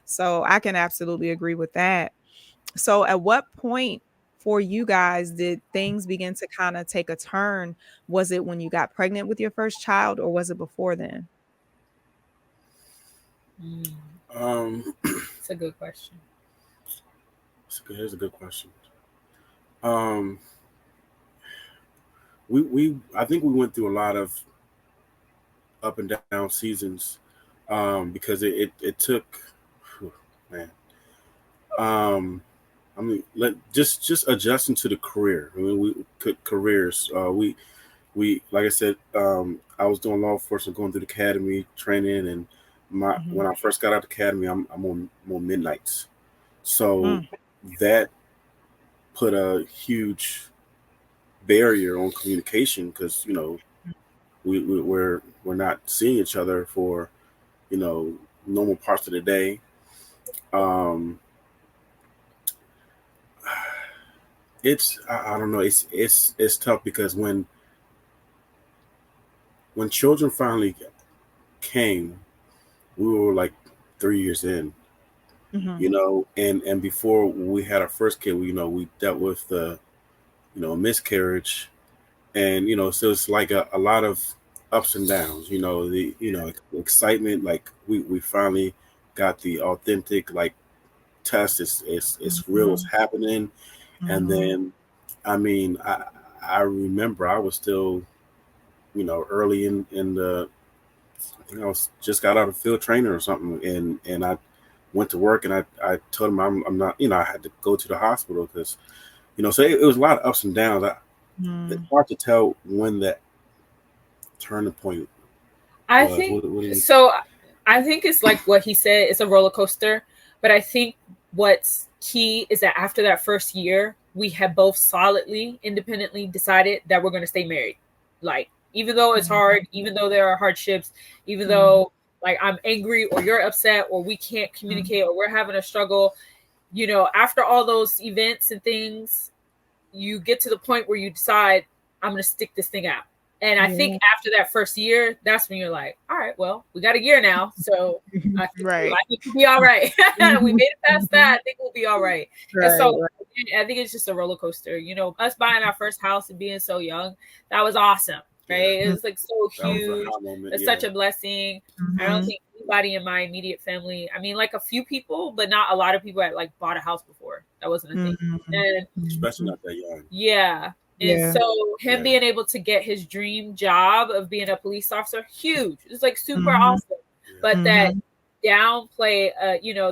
So I can absolutely agree with that. So at what point for you guys did things begin to kind of take a turn? Was it when you got pregnant with your first child or was it before then? It's a good question. Here's a good question. Um, we I think we went through a lot of up and down seasons, because it took, whew, man. I mean, just adjusting to the career. I mean, we careers. We like I said, I was doing law enforcement, going through the academy training, and when I first got out of the academy, I'm on midnights, so that put a huge barrier on communication because we're not seeing each other for normal parts of the day. Um, I don't know. It's tough because when children finally came, we were like 3 years in, and before we had our first kid, we dealt with the miscarriage, and so it's like a lot of ups and downs. The excitement, like we finally got the authentic like test. It's real. It's happening, and then I mean I remember I was still early in the, I think I was just got out of field training or something, and I went to work, and I told him I'm not, I had to go to the hospital because so it was a lot of ups and downs. It's hard to tell when that turning point I was. think What do you? so. I think it's like what he said. It's a roller coaster, but I think what's key is that after that first year, we had both solidly, independently decided that we're going to stay married. Like, even though it's hard, even though there are hardships, even though like I'm angry or you're upset or we can't communicate or we're having a struggle, after all those events and things, you get to the point where you decide I'm going to stick this thing out. And I think after that first year, that's when you're like, all right, well, we got a year now. So I think we'll be all right. We made it past that. I think we'll be all right. And so I think it's just a roller coaster. Us buying our first house and being so young, that was awesome. Right. It was like so huge. It's such a blessing. I don't think anybody in my immediate family, I mean, like a few people, but not a lot of people had like bought a house before. That wasn't a thing. And especially not that young. Yeah. And so him being able to get his dream job of being a police officer, huge. It's like super awesome. But that downplay,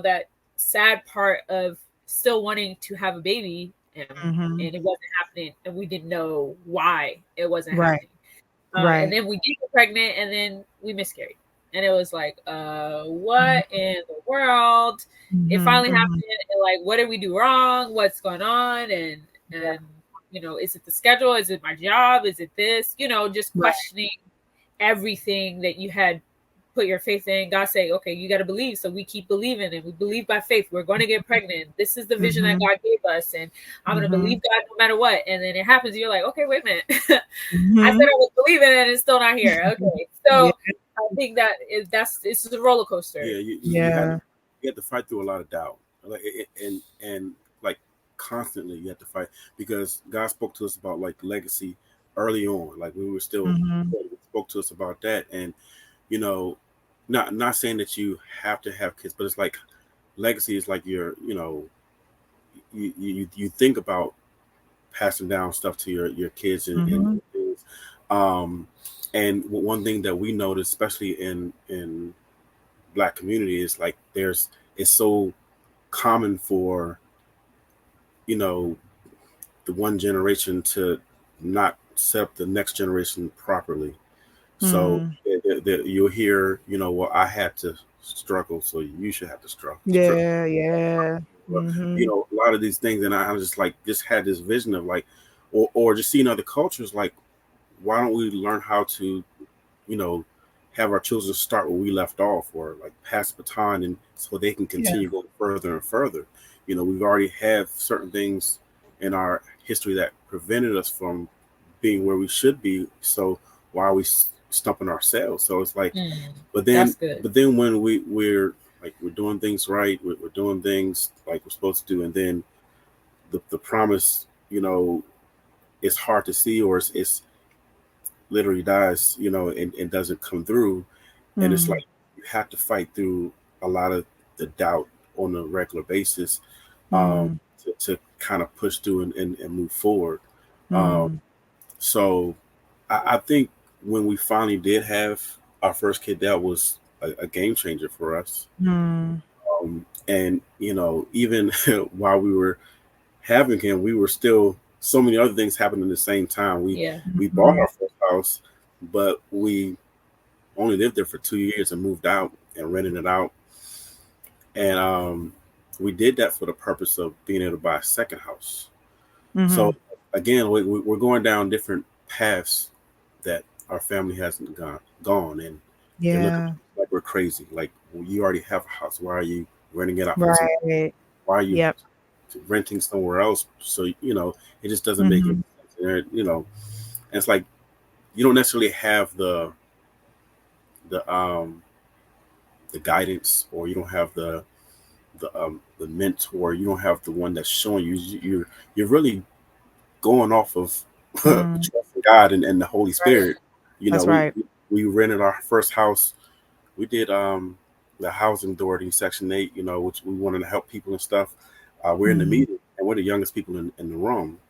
that sad part of still wanting to have a baby and it wasn't happening. And we didn't know why it wasn't happening. And then we did get pregnant and then we miscarried. And it was like, what in the world? It finally happened. And like, what did we do wrong? What's going on? And is it the schedule? Is it my job? Is it this? Just questioning everything that you had put your faith in. God say, okay, you got to believe. So we keep believing, and we believe by faith. We're going to get pregnant. This is the vision that God gave us, and I'm going to believe God no matter what. And then it happens. You're like, okay, wait a minute. I said I was believing, and it's still not here. Okay, so I think that it's a roller coaster. You have to fight through a lot of doubt, like and like constantly you have to fight because God spoke to us about like legacy early on, like we were still spoke to us about that, and you know, not saying that you have to have kids, but it's like legacy is like your, you know, you think about passing down stuff to your kids and things. And one thing that we noticed, especially in Black community, is like it's so common for, you know, the one generation to not set up the next generation properly. So you'll hear, you know, well, I had to struggle, so you should have to struggle. Yeah. You know, a lot of these things, and I just like just had this vision of like, or just seeing other cultures, like, why don't we learn how to, you know, have our children start where we left off, or like pass the baton, and so they can continue going further and further. You know, we've already have certain things in our history that prevented us from being where we should be. So why are we stumping ourselves? So it's like, but then when we're like, we're doing things right, we're doing things like we're supposed to do, and then the promise, you know, it's hard to see, or it's literally dies, you know, and doesn't come through. And it's like you have to fight through a lot of the doubt on a regular basis, to kind of push through and move forward. So I think when we finally did have our first kid, that was a game changer for us. And, you know, even while we were having him, we were still, so many other things happened at the same time. We bought our first house, but we only lived there for 2 years and moved out and rented it out. And we did that for the purpose of being able to buy a second house. So again, we're going down different paths that our family hasn't gone, and they're looking like we're crazy. Like, well, you already have a house. Why are you renting it out? Why are you renting somewhere else? So, you know, it just doesn't make any sense. You know, and it's like you don't necessarily have the guidance, or you don't have the mentor. You don't have the one that's showing you. You're really going off of trust in God and the Holy Spirit. You know, we rented our first house. We did the housing authority Section 8, you know, which we wanted to help people and stuff. We're in the meeting, and we're the youngest people in the room.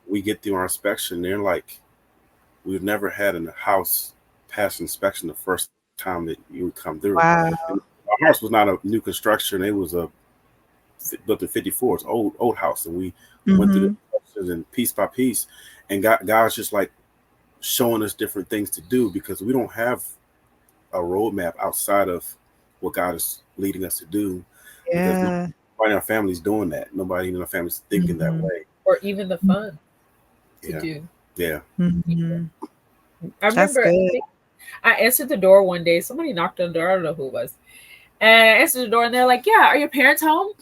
We get through our inspection. They're like, we've never had a house pass inspection the first time that you would come through. And our house was not a new construction. It was built in 54. It's old house. And we went through the process, and piece by piece, and God's just like showing us different things to do, because we don't have a roadmap outside of what God is leading us to do. Because nobody in our family's doing that. Nobody in our family's thinking that way. Or even the fun to do. Yeah. I remember I answered the door one day. Somebody knocked on the door. I don't know who it was. And I answered the door, and they're like, "Yeah, are your parents home?"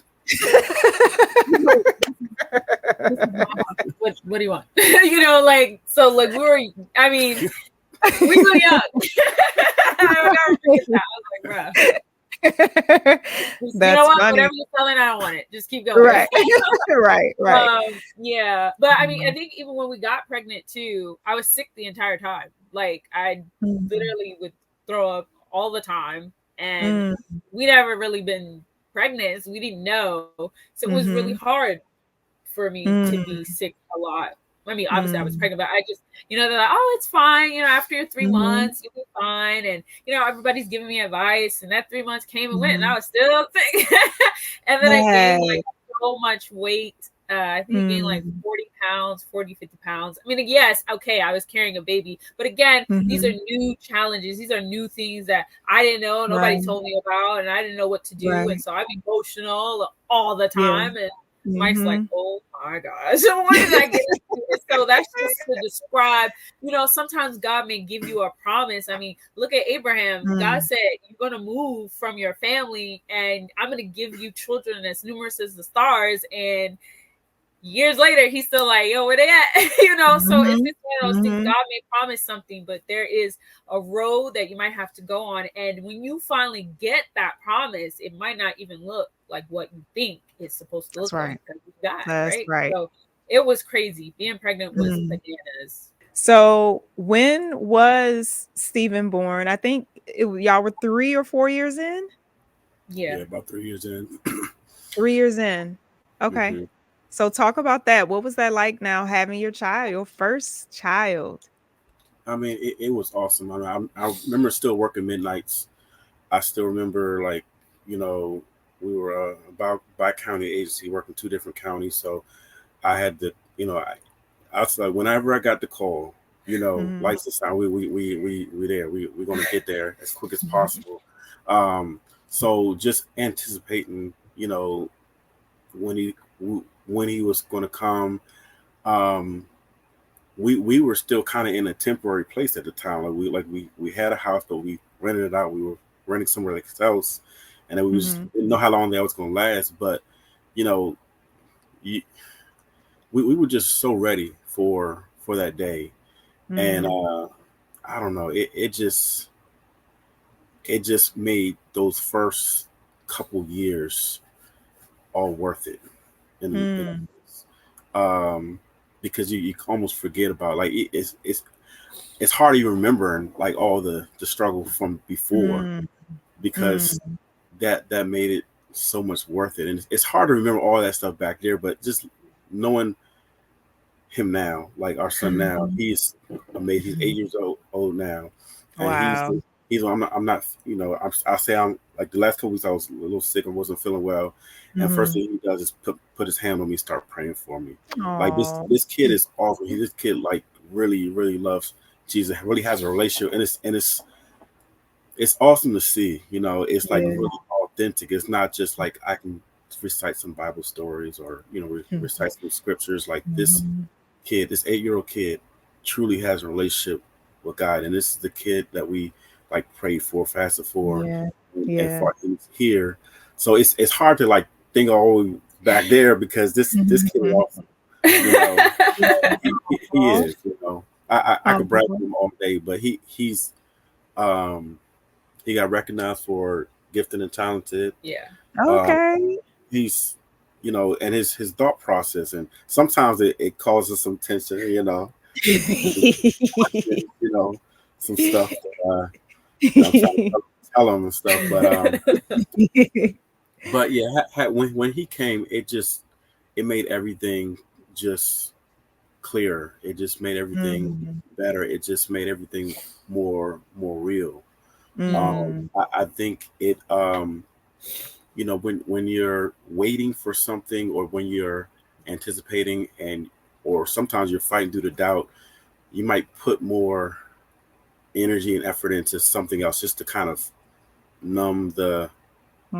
What do you want? You know, like, so like we were young. I was like, bruh. You know what? Funny. Whatever you're selling, I don't want it. Just keep going. Right. Right. Yeah. But I mean, I think even when we got pregnant too, I was sick the entire time. Like, I literally would throw up all the time. And we never really been pregnant, so we didn't know. So it was really hard for me to be sick a lot. I mean, obviously I was pregnant, but I just, you know, they're like, oh, it's fine. You know, after your 3 months, you'll be fine. And, you know, everybody's giving me advice. And that 3 months came and went, and I was still sick. And then I gained like so much weight. I think I gained like 40 pounds, 50 pounds. I mean, yes, okay, I was carrying a baby. But again, these are new challenges. These are new things that I didn't know. Nobody told me about, and I didn't know what to do. And so I'm emotional all the time. And Mike's like, oh my gosh, what did I get into? So that's just to describe, you know, sometimes God may give you a promise. I mean, look at Abraham. God said, you're going to move from your family, and I'm going to give you children as numerous as the stars. And years later, he's still like, yo, where they at? You know, so it's just one of those things. God may promise something, but there is a road that you might have to go on. And when you finally get that promise, it might not even look like what you think it's supposed to look like, because you got, right? So it was crazy. Being pregnant was bananas. So when was Stephen born? I think y'all were 3 or 4 years in? Yeah. About 3 years in. 3 years in. Okay. hmm So talk about that. What was that like now having your child, your first child? I mean, it was awesome. I remember still working midnights. I still remember, like, you know, we were about by county agency working 2 different counties. So I had to, I was like, whenever I got the call, Mhm. lights and sound, we there. We're gonna get there as quick as possible. Um, so just anticipating, when he when he was gonna come. Um, we were still kind of in a temporary place at the time. We had a house, but we rented it out. We were renting somewhere else, and then we just Mhm. didn't know how long that was gonna last. But you know, you, we were just so ready for that day. And Mhm. I don't know, it just made those first couple years all worth it. In Mm. um because you almost forget about, like, it's hard even remembering, like, all the struggle from before, Mm. because Mm. that made it so much worth it. And it's hard to remember all that stuff back there, but just knowing him now, like our son now, Mhm. he's amazing. He's Mhm. 8 years old now, and Wow. I'm not, I say, I'm like, the last couple weeks I was a little sick and wasn't feeling well, and first Mhm. thing he does is put his hand on me, start praying for me. Like, Aw. this kid is awesome. This kid, like, really really loves Jesus, really has a relationship, and it's awesome to see. It's like Yeah. really authentic. It's not just like I can recite some Bible stories, or recite some scriptures. Like, this Mhm. kid, this 8-year-old kid, truly has a relationship with God, and this is the kid that we, like, prayed for, fasted for, Yeah. and Yeah. for him here. So it's hard to, like, think all the way back there, because this kid is Mhm. awesome. You know, Yeah. he Aw. is. I could brag Aw. on him all day, but um he got recognized for gifted and talented. Yeah. Um, Okay. he's, and his thought process, and sometimes it causes some tension, you know, some stuff that I'm trying to tell him and stuff. But yeah, when he came, it made everything just clearer. It just made everything Mm. better. It just made everything more real. Mm. I think when you're waiting for something, or when you're anticipating, or sometimes you're fighting through the doubt, you might put more energy and effort into something else, just to kind of numb the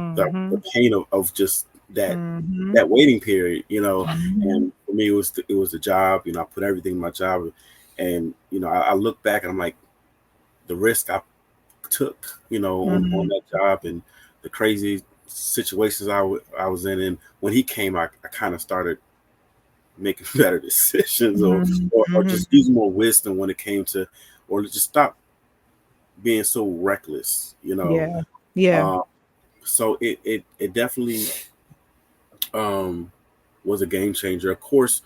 Mhm. pain of just Mhm. that waiting period. Mhm. And for me, it was the job. I put everything in my job, and I look back and I'm like, the risk I took, on Mhm. that job, and the crazy situations I was in. And when he came, I kind of started making better decisions, Mhm. or Mhm. just using more wisdom when it came to, or just stop being so reckless. Yeah. Yeah. Uh, so it definitely um, was a game changer. Of course,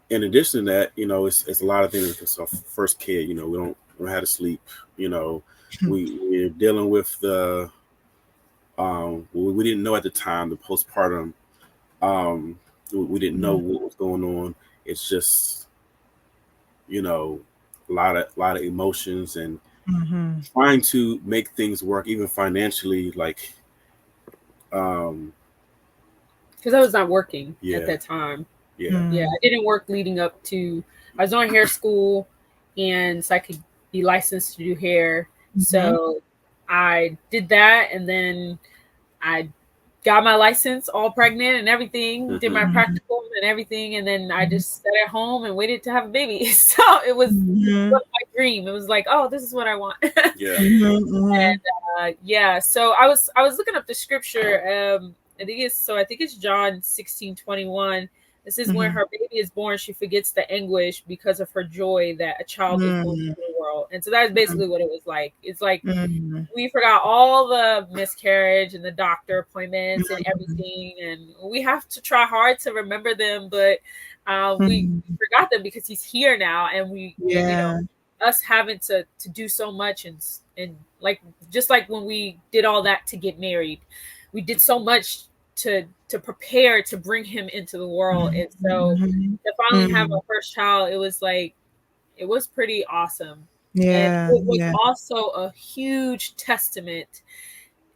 in addition to that, it's a lot of things. It's our first kid. We don't have to sleep. You know, we're dealing with we didn't know at the time, the postpartum. We didn't know Mhm. what was going on. It's just, you know a lot of emotions, and Mhm. trying to make things work, even financially. Like, um, Because I was not working at yeah, that time. yeah, Yeah, Mm. I didn't work leading up to. I was doing hair school, and so I could be licensed to do hair. Mhm. So I did that, and then I got my license all pregnant and everything, did my hmm Mhm. practical and everything, and then I Mhm. just sat at home and waited to have a baby. So Mhm. was my dream. It was like, oh, this is what I want. yeah, Mhm. Mhm. Yeah, so I was looking up the scripture. I think it's John 16:21. It says, when Mhm. her baby is born, she forgets the anguish because of her joy that a child is born Mm. into the world. And so that's basically what it was like. It's like Mhm. we forgot all the miscarriage and the doctor appointments and Mhm. everything, and we have to try hard to remember them, but we Mhm. forgot them because he's here now, and we, Yeah. us having to do so much, and like just like when we did all that to get married, we did so much to prepare to bring him into the world, and so Mhm. to finally have Mhm. our first child, it was like it was pretty awesome. And Yeah. it was Yeah. also a huge testament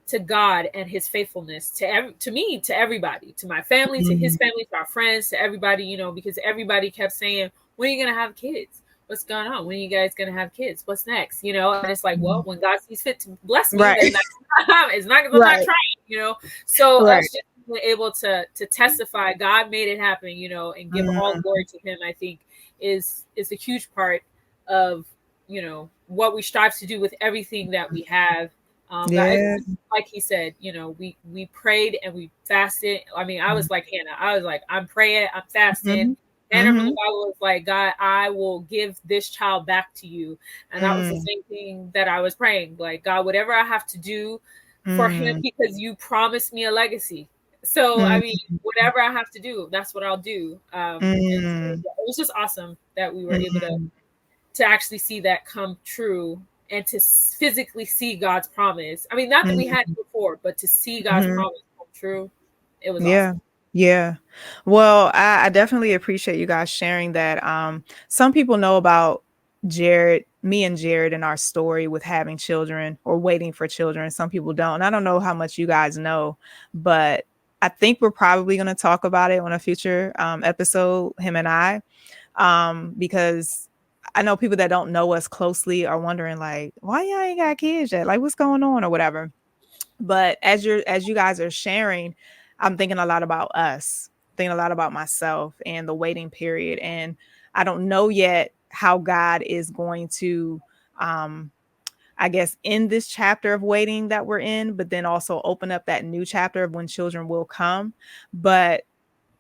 to God and his faithfulness to me, to everybody, to my family, to his Mhm. family, to our friends, to everybody, because everybody kept saying, when are you going to have kids? What's going on? When are you guys going to have kids? What's next? And it's like, well, when God sees fit to bless me, Right. then that's time. It's not because I'm not Right. trying. So Right. us just being able to testify, God made it happen, and give all Mhm. glory to him, I think is a huge part of, what we strive to do with everything that we have. God, Yeah. like he said, we prayed and we fasted. I mean, I was like Hannah. I was like, I'm praying, I'm fasting. Mhm. Hannah from the Mhm. Bible was like, God, I will give this child back to you. And that was the Mm. same thing that I was praying. Like, God, whatever I have to do for him, Mm. because you promised me a legacy. So, I mean, Mm. whatever I have to do, that's what I'll do. And so, Mm. yeah, it was just awesome that we were able Mm. to actually see that come true, and to physically see God's promise. I mean, not that we had it before, but to see God's Mhm. promise come true, it was Yeah. awesome. Yeah. Well, I definitely appreciate you guys sharing that. Some people know about me and Jared and our story with having children or waiting for children. Some people don't. I don't know how much you guys know, but I think we're probably going to talk about it on a future episode, him and I, because I know people that don't know us closely are wondering like, why y'all ain't got kids yet? Like, what's going on or whatever. But as you guys are sharing, I'm thinking a lot about us, thinking a lot about myself and the waiting period. And I don't know yet how God is going to I guess end this chapter of waiting that we're in, but then also open up that new chapter of when children will come. But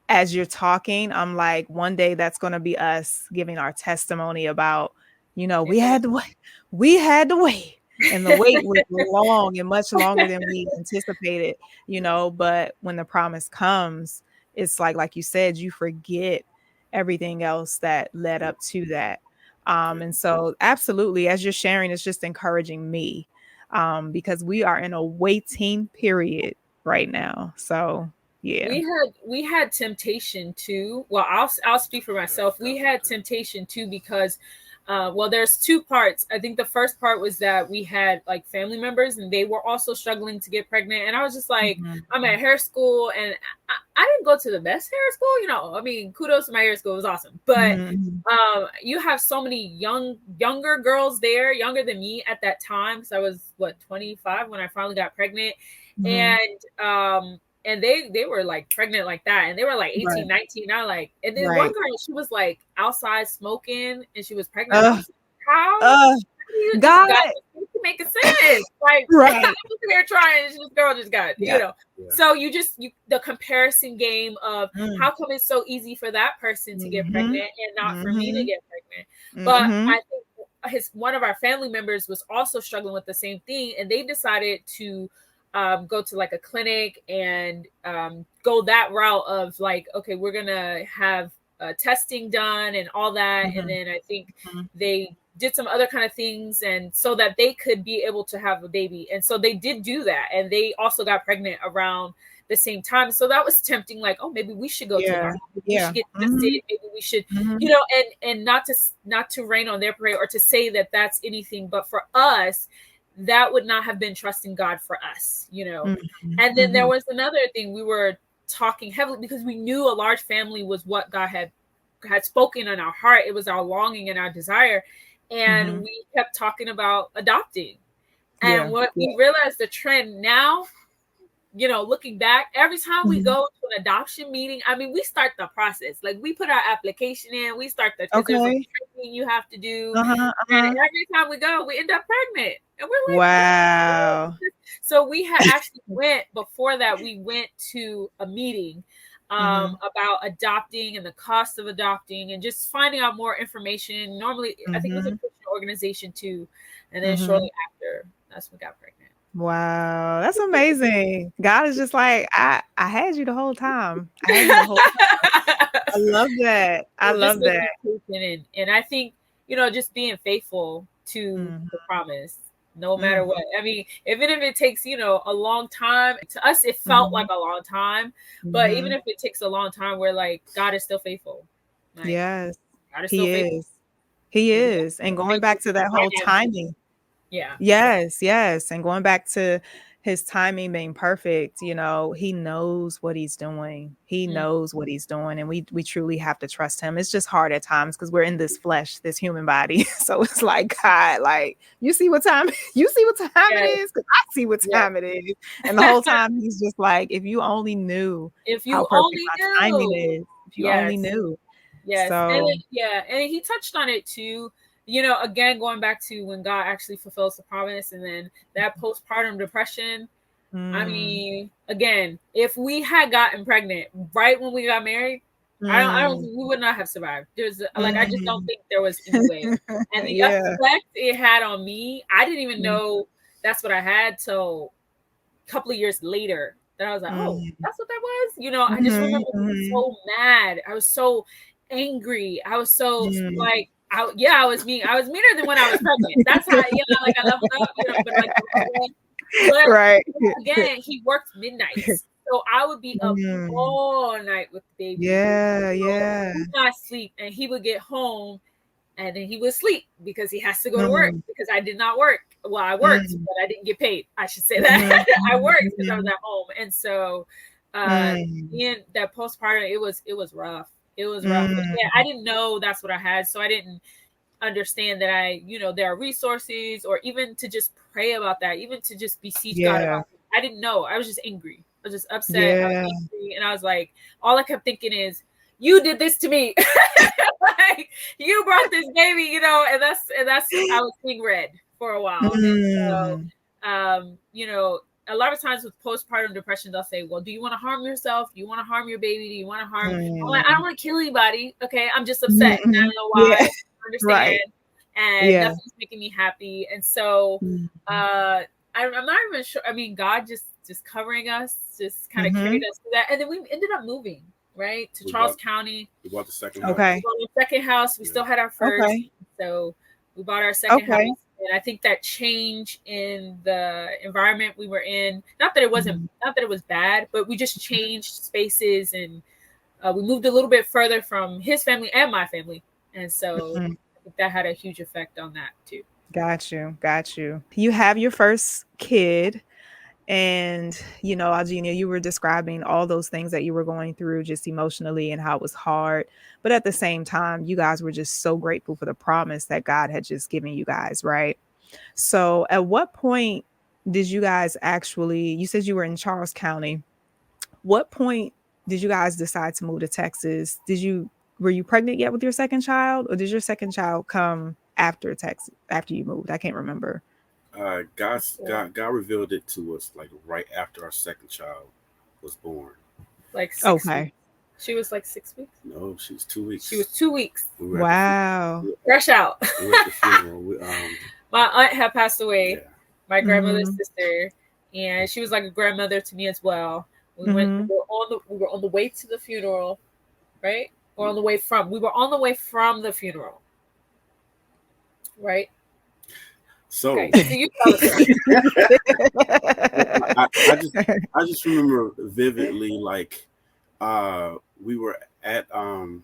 as you're talking, I'm like, one day that's going to be us giving our testimony about, we Amen. had to wait. We had to wait. And the wait was long and much longer than we anticipated, but when the promise comes, it's like you said, you forget everything else that led up to that. And so absolutely, as you're sharing, it's just encouraging me because we are in a waiting period right now. So yeah. We had temptation too. Well, I'll speak for myself. We had temptation too because well, there's two parts. I think the first part was that we had like family members and they were also struggling to get pregnant, and I was just like, Mhm. I'm at hair school, and I didn't go to the best hair school. I mean, kudos to my hair school, it was awesome, but Mhm. you have so many younger girls there, younger than me at that time, because I was 25 when I finally got pregnant. Mhm. And they were like pregnant like that, and they were like Right. 18, 19. I like, and then one Right. girl, she was like outside smoking and she was pregnant. I Uh, was like, how uh, do you just God. got this to make a sense? Like I'm Right. there trying, and this girl just got, Yeah. Yeah. So the comparison game of Mm. how come it's so easy for that person to get Mhm. pregnant and not for me to Mhm. get pregnant. But Mhm. I think one of our family members was also struggling with the same thing, and they decided to go to like a clinic and go that route of like, okay, we're gonna have testing done and all that, and Mhm. then I think Mhm. they did some other kind of things, and so that they could be able to have a baby, and so they did do that, and they also got pregnant around the same time. So that was tempting, like, oh, maybe we should go to the Yeah. doctor, maybe we Yeah. should get tested, Mhm. maybe we should, Mhm. and not to rain on their parade or to say that that's anything, but for us, that would not have been trusting God for us. Mhm. And then there Mhm. was another thing, we were talking heavily because we knew a large family was what God had spoken in our heart. It was our longing and our desire. And Mhm. we kept talking about adopting. And Yeah. what Yeah. we realized, the trend now, looking back, every time we Mhm. go to an adoption meeting, I mean, we start the process. Like, we put our application in, we start because there's a Okay. training you have to do. Uh-huh. And Uh-huh. every time we go, we end up pregnant. And we're like, Wow. so we had actually before that, we went to a meeting Mhm. about adopting and the cost of adopting and just finding out more information. Normally, I think it was a Mhm. Christian organization too. And then shortly after, that's when we got pregnant. Wow, that's amazing. God is just like, I had you the whole time. I had you the whole I love that. I Well, just love that. looking patient, and I think, just being faithful to Mhm. the promise, no matter what. I mean, even if it takes, a long time, to us it felt like a long time, but even if it takes a long time, we're like, God is still faithful. Like, Yes, God is still he faithful. is. He He's is. And going faithful back to that whole right now. timing. Yeah. Yes, yes, and going back to his timing being perfect, he knows what he's doing. He Mm. knows what he's doing, and we truly have to trust him. It's just hard at times because we're in this flesh, this human body. So it's like, God, like, you see what time you see what time it Yes. is? Because I see what Yes. time it is. And the whole time he's just like, if you only knew If how you perfect only my timing knew. is, if you only Yes. knew. Yes. So And he touched on it too. Again, going back to when God actually fulfills the promise, and then that postpartum depression. I mean, again, if we had gotten pregnant right when we got married, I don't think we would not have survived. I just don't think there was any way. And the Yeah. effect it had on me, I didn't even know that's what I had till a couple of years later. That I was like, oh, that's what that was. I just remember being so mad. I was so angry. I was so like, I was mean. I was meaner than when I was pregnant. That's how, like I leveled up, but like the wrong way. But Right. again, he worked midnights, so I would be up all night with the baby. Yeah, yeah. He would not sleep, and he would get home, and then he would sleep because he has to go to work, because I did not work. Well, I worked, but I didn't get paid. I should say that. I worked because I was at home, and so in that postpartum, it was rough. It was rough. But yeah, I didn't know that's what I had, so I didn't understand that there are resources, or even to just pray about that, even to just beseech God about it. I didn't know. I was just angry. I was just upset. I was angry, and I was like, all I kept thinking is, you did this to me. Like, you brought this baby, and that's I was seeing red for a while. And so a lot of times with postpartum depression, they'll say, well, do you want to harm yourself? Do you want to harm your baby? Do you want to harm? I'm like, I don't want to kill anybody. Okay. I'm just upset. And I don't know why. Yeah. I understand. Right. And nothing's making me happy. And so I'm not even sure. I mean, God just covering us, just kind of carried us through that. And then we ended up moving, right, to Charles County. We bought the second house. Okay. We bought our second house. We still had our first. Okay. So we bought our second house. And I think that change in the environment we were in, not that it was bad, but we just changed spaces, and we moved a little bit further from his family and my family. And so I think that had a huge effect on that too. Got you. You have your first kid, and Algenia, you were describing all those things that you were going through just emotionally and how it was hard. But at the same time, you guys were just so grateful for the promise that God had just given you guys, right? So at what point did you guys you said you were in Charles County. What point did you guys decide to move to Texas? Were you pregnant yet with your second child, or did your second child come after Texas, after you moved? I can't remember. God revealed it to us like right after our second child was born. Like 6 weeks. She was like 6 weeks. No, she was 2 weeks. She was 2 weeks. Wow. Fresh out. We were at the funeral. My aunt had passed away. Yeah. My grandmother's sister, and she was like a grandmother to me as well. We were on the way to the funeral, right? Or on the way from. We were on the way from the funeral, right? So, okay. So you tell I just remember vividly, like we were at Aunt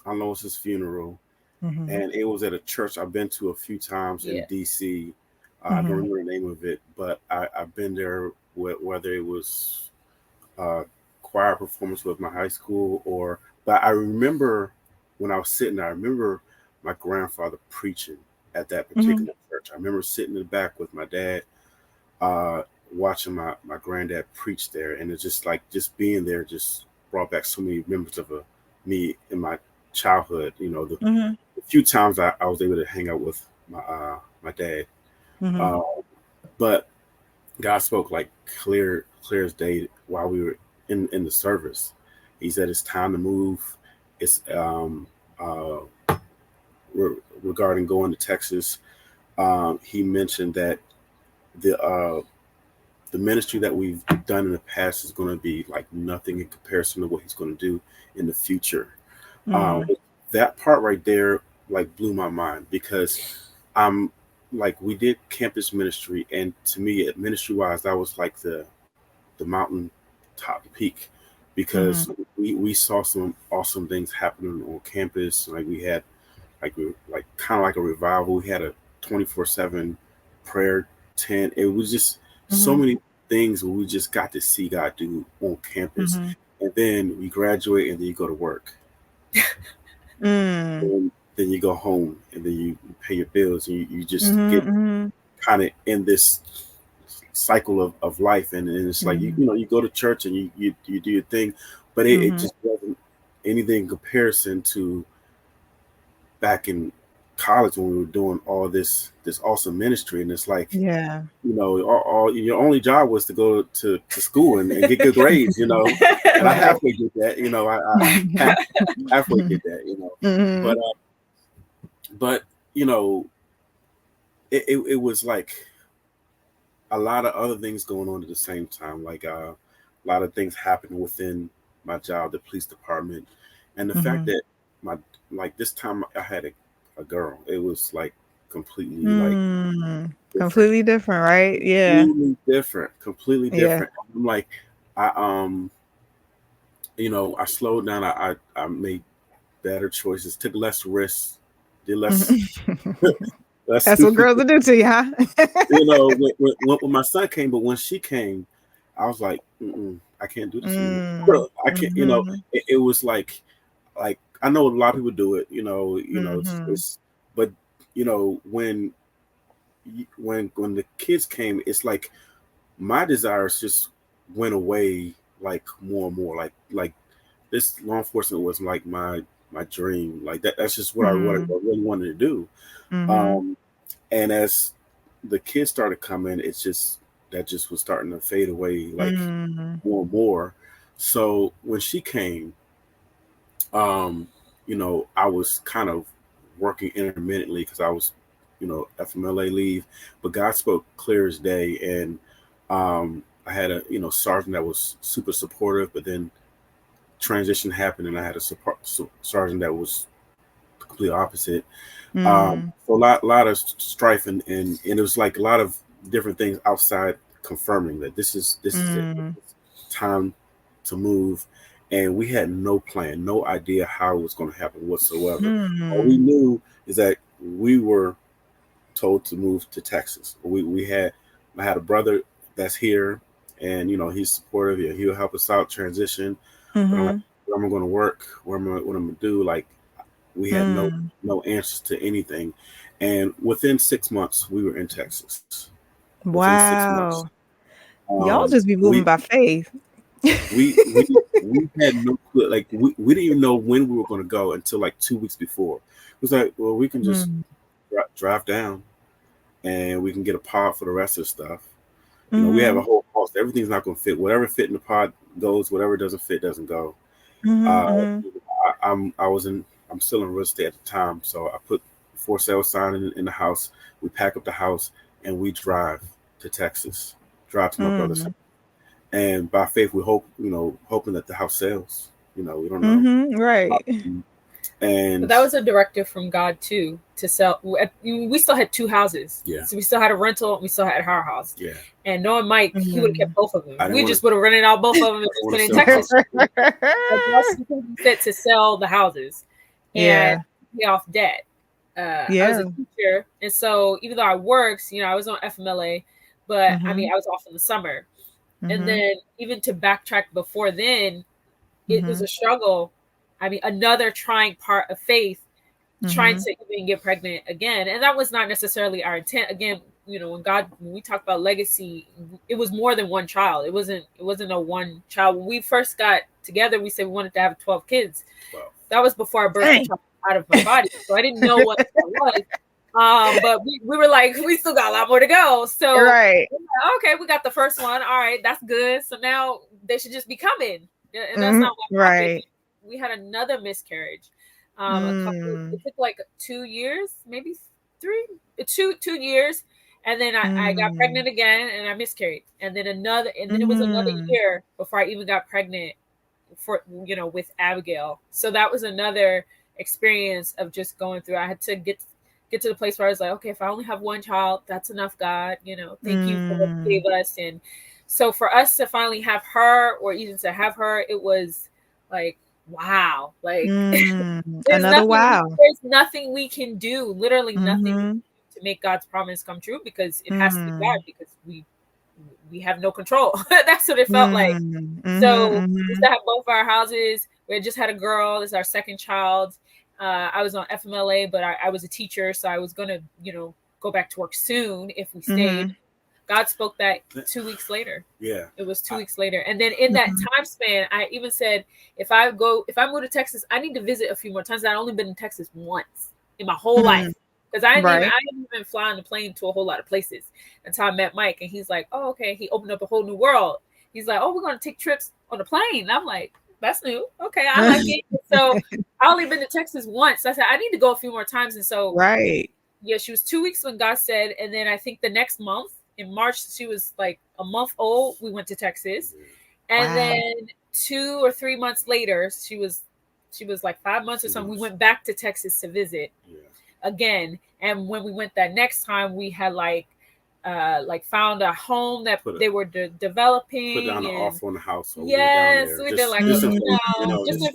Lois's funeral, and it was at a church I've been to a few times in DC. I don't remember the name of it, but I've been there whether it was choir performance with my high school but I remember when I was sitting there, I remember my grandfather preaching at that particular church. I remember sitting in the back with my dad, watching my granddad preach there, and it's just like being there just brought back so many memories of me in my childhood. The few times I was able to hang out with my dad, but God spoke like clear as day while we were in the service. He said it's time to move. It's regarding going to Texas, he mentioned that the ministry that we've done in the past is going to be like nothing in comparison to what he's going to do in the future. Mm. That part right there like blew my mind because I'm like we did campus ministry, and to me, ministry wise, that was like the mountain top peak Mm-hmm. because we saw some awesome things happening on campus. Like we had like kind of like a revival. We had a 24/7 prayer tent. It was just so Mm-hmm. many things we just got to see God do on campus. Mm-hmm. And then we graduate, and then you go to work, Mm. and then you go home, and then you pay your bills, and you just get Mm-hmm. kind of in this cycle of life. And it's like Mm-hmm. you go to church and you do your thing, but it Mm-hmm. just wasn't anything in comparison to back in college when we were doing all this awesome ministry. And it's like Yeah. all your only job was to go to school and get good grades, and I Right. halfway did that. I halfway did that, Mm-hmm. but but you know it was like a lot of other things going on at the same time, like a lot of things happened within my job, the police department, and the fact Mm-hmm. that my like this time I had a girl. It was like completely like Mm. different, Completely different, right? Yeah. completely Yeah. different. I'm like, I I slowed down. I made better choices, took less risks, did less Mhm. less That's what stupid. girls will do to you, huh? When my son came, but when she came, I was like, I can't do this anymore. Mm. I can't. Mhm. It was like I know a lot of people do it. Mhm. But when when the kids came, it's like my desires just went away like more and more. Like this law enforcement was like my dream. Like that's just what I Mm. really wanted to do. Mhm. Um, and as the kids started coming, it's just that just was starting to fade away like Mm. more and more. So when she came, um, I was kind of working intermittently because I was, FMLA leave, but God spoke clear as day. And I had a, sergeant that was super supportive, but then transition happened and I had a sergeant that was complete opposite. Mm. So a lot of strife, and it was like a lot of different things outside confirming that this is it. Mm. It's time to move. And we had no plan, no idea how it was going to happen whatsoever. All we Mm. knew is that we were told to move to Texas. I had a brother that's here, and he's supportive. Yeah, he'll help us out transition. But I'm like, Mhm. where am I going to work? What am I going to do? Like, we had Mm. no answers to anything. And within 6 months, we were in Texas. Within 6 months, Wow. Y'all just be moving we by faith. we had no clue. Like we didn't even know when we were going to go until like 2 weeks before. It was like, well, we can just Mm. drive down, and we can get a pod for the rest of the stuff. We have a Mhm. whole cost. Everything's not going to fit. Whatever fit in the pod goes. Whatever doesn't fit doesn't go. Mhm. Uh, Mhm. I'm still in real estate at the time, so I put for sale sign in the house. We pack up the house and we drive to Texas. Drive to my brother's house. Mm. And by faith, we hoping that the house sells. We don't know. Mhm. Right. But And that was a directive from God too, to sell. We still had two houses, yeah, so we still had a rental, and we still had our house. yeah. And knowing Mike, he would have kept Mm. both of them. I didn't We want just would have rented out both of them and just to been in sell the Texas. house. But God fit to sell the houses and Yeah. pay off debt. I was a Yeah. teacher, and so even though I worked, I was on FMLA, but I mean, Mhm. I was off in the summer. And Mhm. then even to backtrack before then, it was Mhm. a struggle. I mean, another trying part of faith, trying Mhm. to even get pregnant again. And that was not necessarily our intent. Again, when we talk about legacy, it was more than one child. It wasn't a one child. When we first got together, we said we wanted to have 12 kids. Well, That was before I birthed the Dang. child out of my body. So I didn't know what that was. But we were like, we still got a lot more to go. So Right. okay, we got the first one. All right, that's good. So now they should just be coming. And that's not what happened. Right. We had another miscarriage. It took like 2 years, maybe 3, 2 years. And then I got pregnant again and I miscarried. And then it was another year before I even got pregnant with Abigail. So that was another experience of just going through. I had to get to the place where I was like, okay, if I only have one child, that's enough, God. Thank you for what you gave us. And so for us to finally have her, or even to have her, it was like, wow. Like Another wow. There's nothing we can do, literally nothing to make God's promise come true, because it has to be God, because we have no control. That's what it felt like. So we used to have both our houses. We had just had a girl. This is our second child. I was on FMLA, but I was a teacher, so I was going to, go back to work soon if we stayed. God spoke that 2 weeks later. Yeah. It was 2 weeks later. And then in that time span, I even said, if I move to Texas, I need to visit a few more times. I've only been in Texas once in my whole life. Because I didn't even fly on the plane to a whole lot of places until I met Mike. And he's like, oh, okay. He opened up a whole new world. He's like, oh, we're going to take trips on the plane. And I'm like, that's new. Okay, I like it. So I only been to Texas once. I said, I need to go a few more times. And so, yeah, she was 2 weeks when God said. And then I think the next month, in March, she was like a month old. We went to Texas. And then 2 or 3 months later, she was like 5 months or something. We went back to Texas to visit again. And when we went that next time, we had like found a home that they were developing. Put down an offer on the house. Yes, we did like just in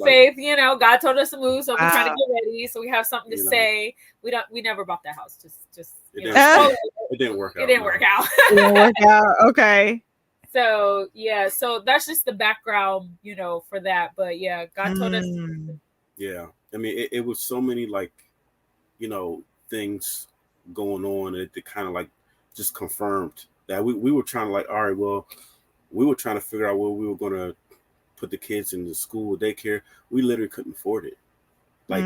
faith. God told us to move, so we're trying to get ready, so we have something to say. We never bought that house. Just it didn't work out. It didn't work out. It didn't work out. Okay. So yeah, so that's just the background, for that. But yeah, God told us. Yeah, I mean, it was so many things going on. It kind of like just confirmed that we were trying to like, all right, well, we were trying to figure out where we were going to put the kids in the school, daycare. We literally couldn't afford it. Like,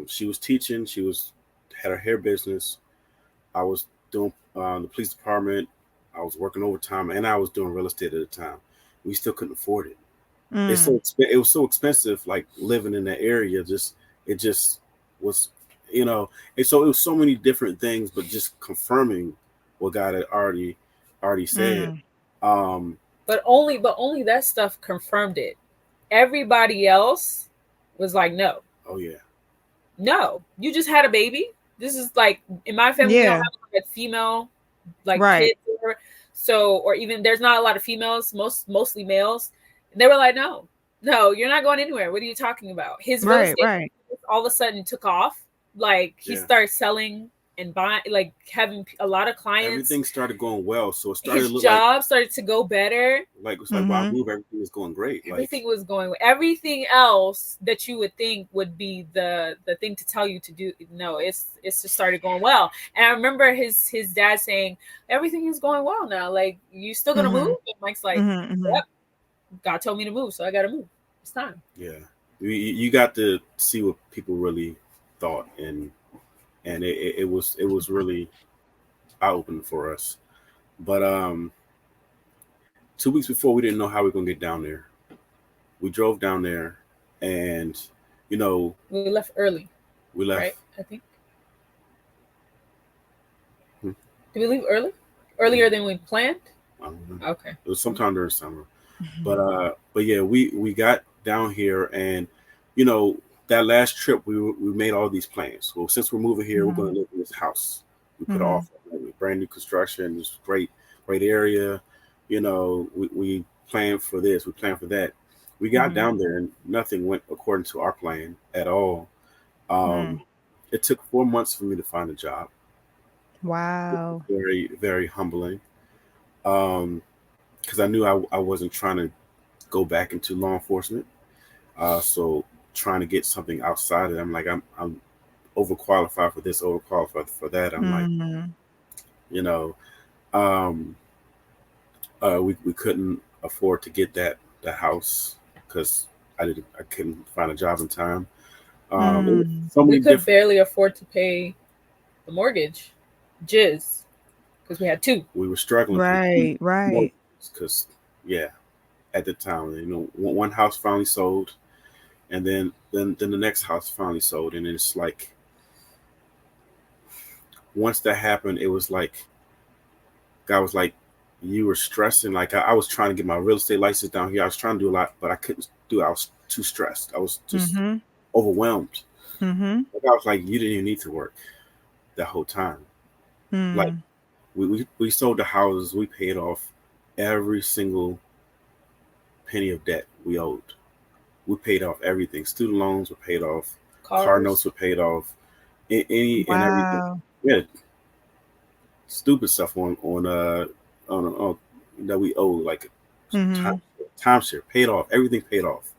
she was teaching, had her hair business. I was doing the police department. I was working overtime, and I was doing real estate at the time. We still couldn't afford it. It was so expensive, like living in that area. It just was, and so it was so many different things, but just confirming what God had already said. But only that stuff confirmed it. Everybody else was like, no. Oh yeah. No, you just had a baby. This is like, in my family, we don't have like a female kids, or even there's not a lot of females, mostly males. And they were like, no, you're not going anywhere. What are you talking about? His real estate all of a sudden took off. Like he started selling and buying, like having a lot of clients. Everything started going well, so it started. His job started to go better. Like it's like, wow, move, everything was going great. Everything was going. Everything else that you would think would be the thing to tell you to do, no, it's just started going well. And I remember his dad saying, everything is going well now. Like, you still gonna move? And Mike's like, yep. God told me to move, so I got to move. It's time. Yeah, you got to see what people really thought, and it was really eye-opening for us. But 2 weeks before, we didn't know how we were gonna get down there. We drove down there, and we left early. We left, right? I think. Did we leave early? Earlier than we planned? I don't know. Okay. It was sometime during summer. But yeah, we got down here, and that last trip we made all these plans. Well, since we're moving here, we're going to live in this house. We put off brand new construction, this great area. We planned for this, we planned for that. We got down there, and nothing went according to our plan at all. It took 4 months for me to find a job. Wow. Very, very humbling. Because I knew I wasn't trying to go back into law enforcement. So trying to get something outside of it, I'm like, I'm overqualified for this, overqualified for that. I'm like, we couldn't afford to get that house because I couldn't find a job in time. We could barely afford to pay the mortgage, because we had two. We were struggling. Right. Because at the time, one house finally sold, And then the next house finally sold, and it's like once that happened, it was like God was like, you were stressing. Like I was trying to get my real estate license down here. I was trying to do a lot, but I couldn't do it. I was too stressed. I was just Mm-hmm. overwhelmed. Mm-hmm. Like I was like, you didn't even need to work that whole time. Like Mm. we sold the houses. We paid off every single penny of debt we owed. We paid off everything. Student loans were paid off. Car Cars. notes were paid off. Any and everything. Wow. We had stupid stuff on that we owe, like Mm-hmm. timeshare paid off. Everything paid off.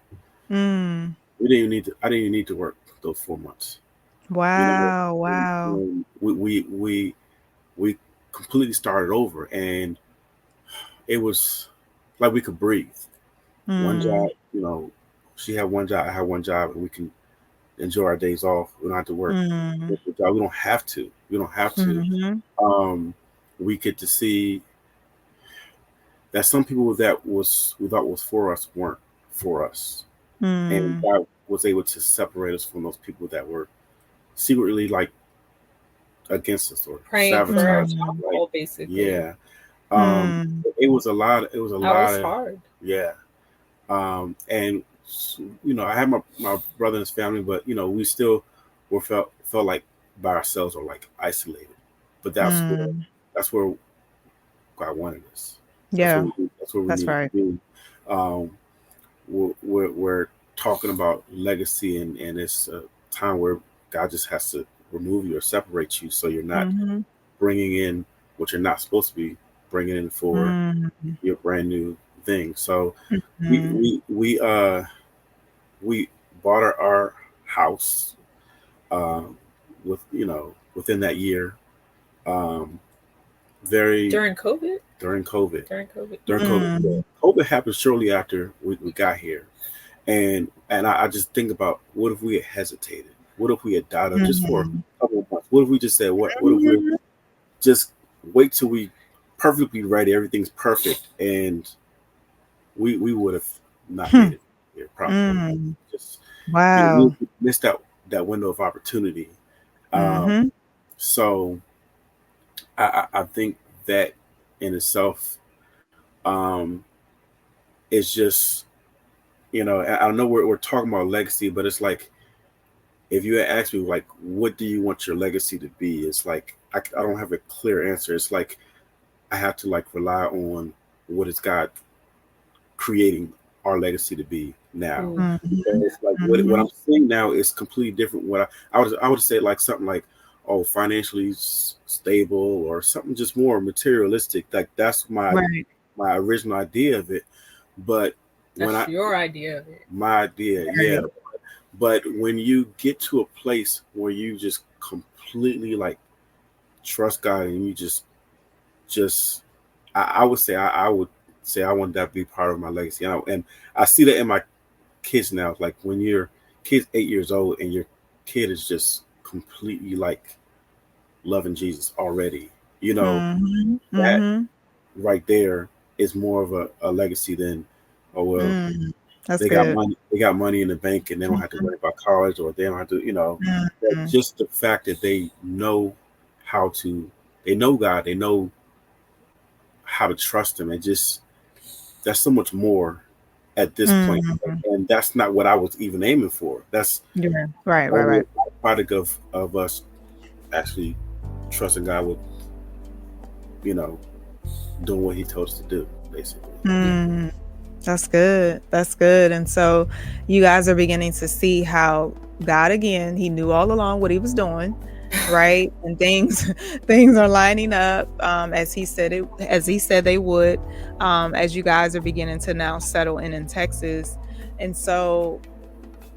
Mm. We didn't even need to. I didn't even need to work those 4 months. You know, Wow. Wow. we completely started over, and it was like we could breathe. One Mm. job, she had one job, I had one job, and we can enjoy our days off. We don't have to work. Mm. We don't have to. We don't have to. Mm-hmm. We get to see that some people that we thought was for us weren't for us, and Mm. God was able to separate us from those people that were secretly like against us or Praying for our sabotage. Mm. Like, downfall, basically. yeah, Mm. it was a lot. It was a That lot was of hard. yeah, and I had my brother and his family, but we still felt like by ourselves or like isolated. But Mm. that's where God wanted us. Yeah, That's where we that's needed right. to be. Um, we're talking about legacy, and it's a time where God just has to remove you or separate you, so you're not Mm-hmm. bringing in what you're not supposed to be bringing in for Mm-hmm. your brand new thing. So we Mm-hmm. we we uh we bought our house um, within that year. Um, very During COVID? during COVID. During COVID. During COVID, yeah. Mm. COVID happened shortly after we got here, and I just think about what if we had hesitated? What if we had doubted just for Mm. a couple of months? What if we just said, what if we Mhm. just wait till we perfectly ready, everything's perfect, and we would have not Hmm. made it here probably. Mm. Just we Wow. missed that window of opportunity. Um, Mm-hmm. so I think that in itself um, is just I know we're talking about legacy, but it's like if you had asked me like what do you want your legacy to be, it's like I don't have a clear answer. It's like I have to like rely on what is God creating our legacy to be now. Ooh. Mm-hmm. Because like what Mm-hmm. I'm seeing now is completely different. What I would say like something like financially stable or something just more materialistic. Like that's Right. my original idea of it. But when That's I your idea of it. my idea, yeah. Right. But when you get to a place where you just completely like trust God and you just I would say I would say I want that to be part of my legacy. And I see that in my kids now. Like when your kid's 8 years old and your kid is just completely like loving Jesus already, Mm-hmm. that Mm-hmm. right there is more of a legacy than, oh well, Mm. That's they got good. money in the bank and they don't have to worry about college, or they don't have to, that Mm-hmm. just the fact that they know how to they know God, they know how to trust him, and just that's so much more at this point. Mm-hmm. And that's not what I was even aiming for. That's Yeah. Right. Right. only Right. a product of us actually trusting God with, you know, doing what he told us to do, basically. Mm. That's good. That's good. And so you guys are beginning to see how God again, he knew all along what he was doing, right? And things things are lining up as he said they would, as you guys are beginning to now settle in Texas. And so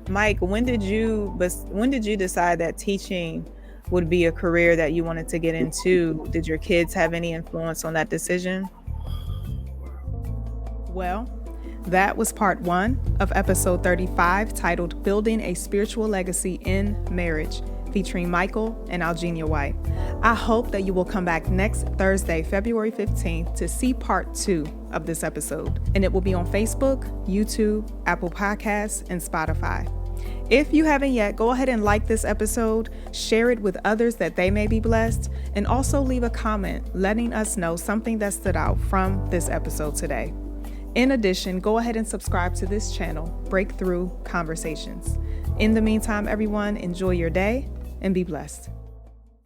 Mike, when did you decide that teaching would be a career that you wanted to get into? Did your kids have any influence on that decision? Well, that was part 1 of episode 35 titled Building a Spiritual Legacy in Marriage. featuring Michael and Algenia White. I hope that you will come back next Thursday, February 15th, to see part 2 of this episode, and it will be on Facebook, YouTube, Apple Podcasts, and Spotify. If you haven't yet, go ahead and like this episode, share it with others that they may be blessed, and also leave a comment letting us know something that stood out from this episode today. In addition, go ahead and subscribe to this channel, Breakthrough Conversations. In the meantime, everyone, enjoy your day and be blessed.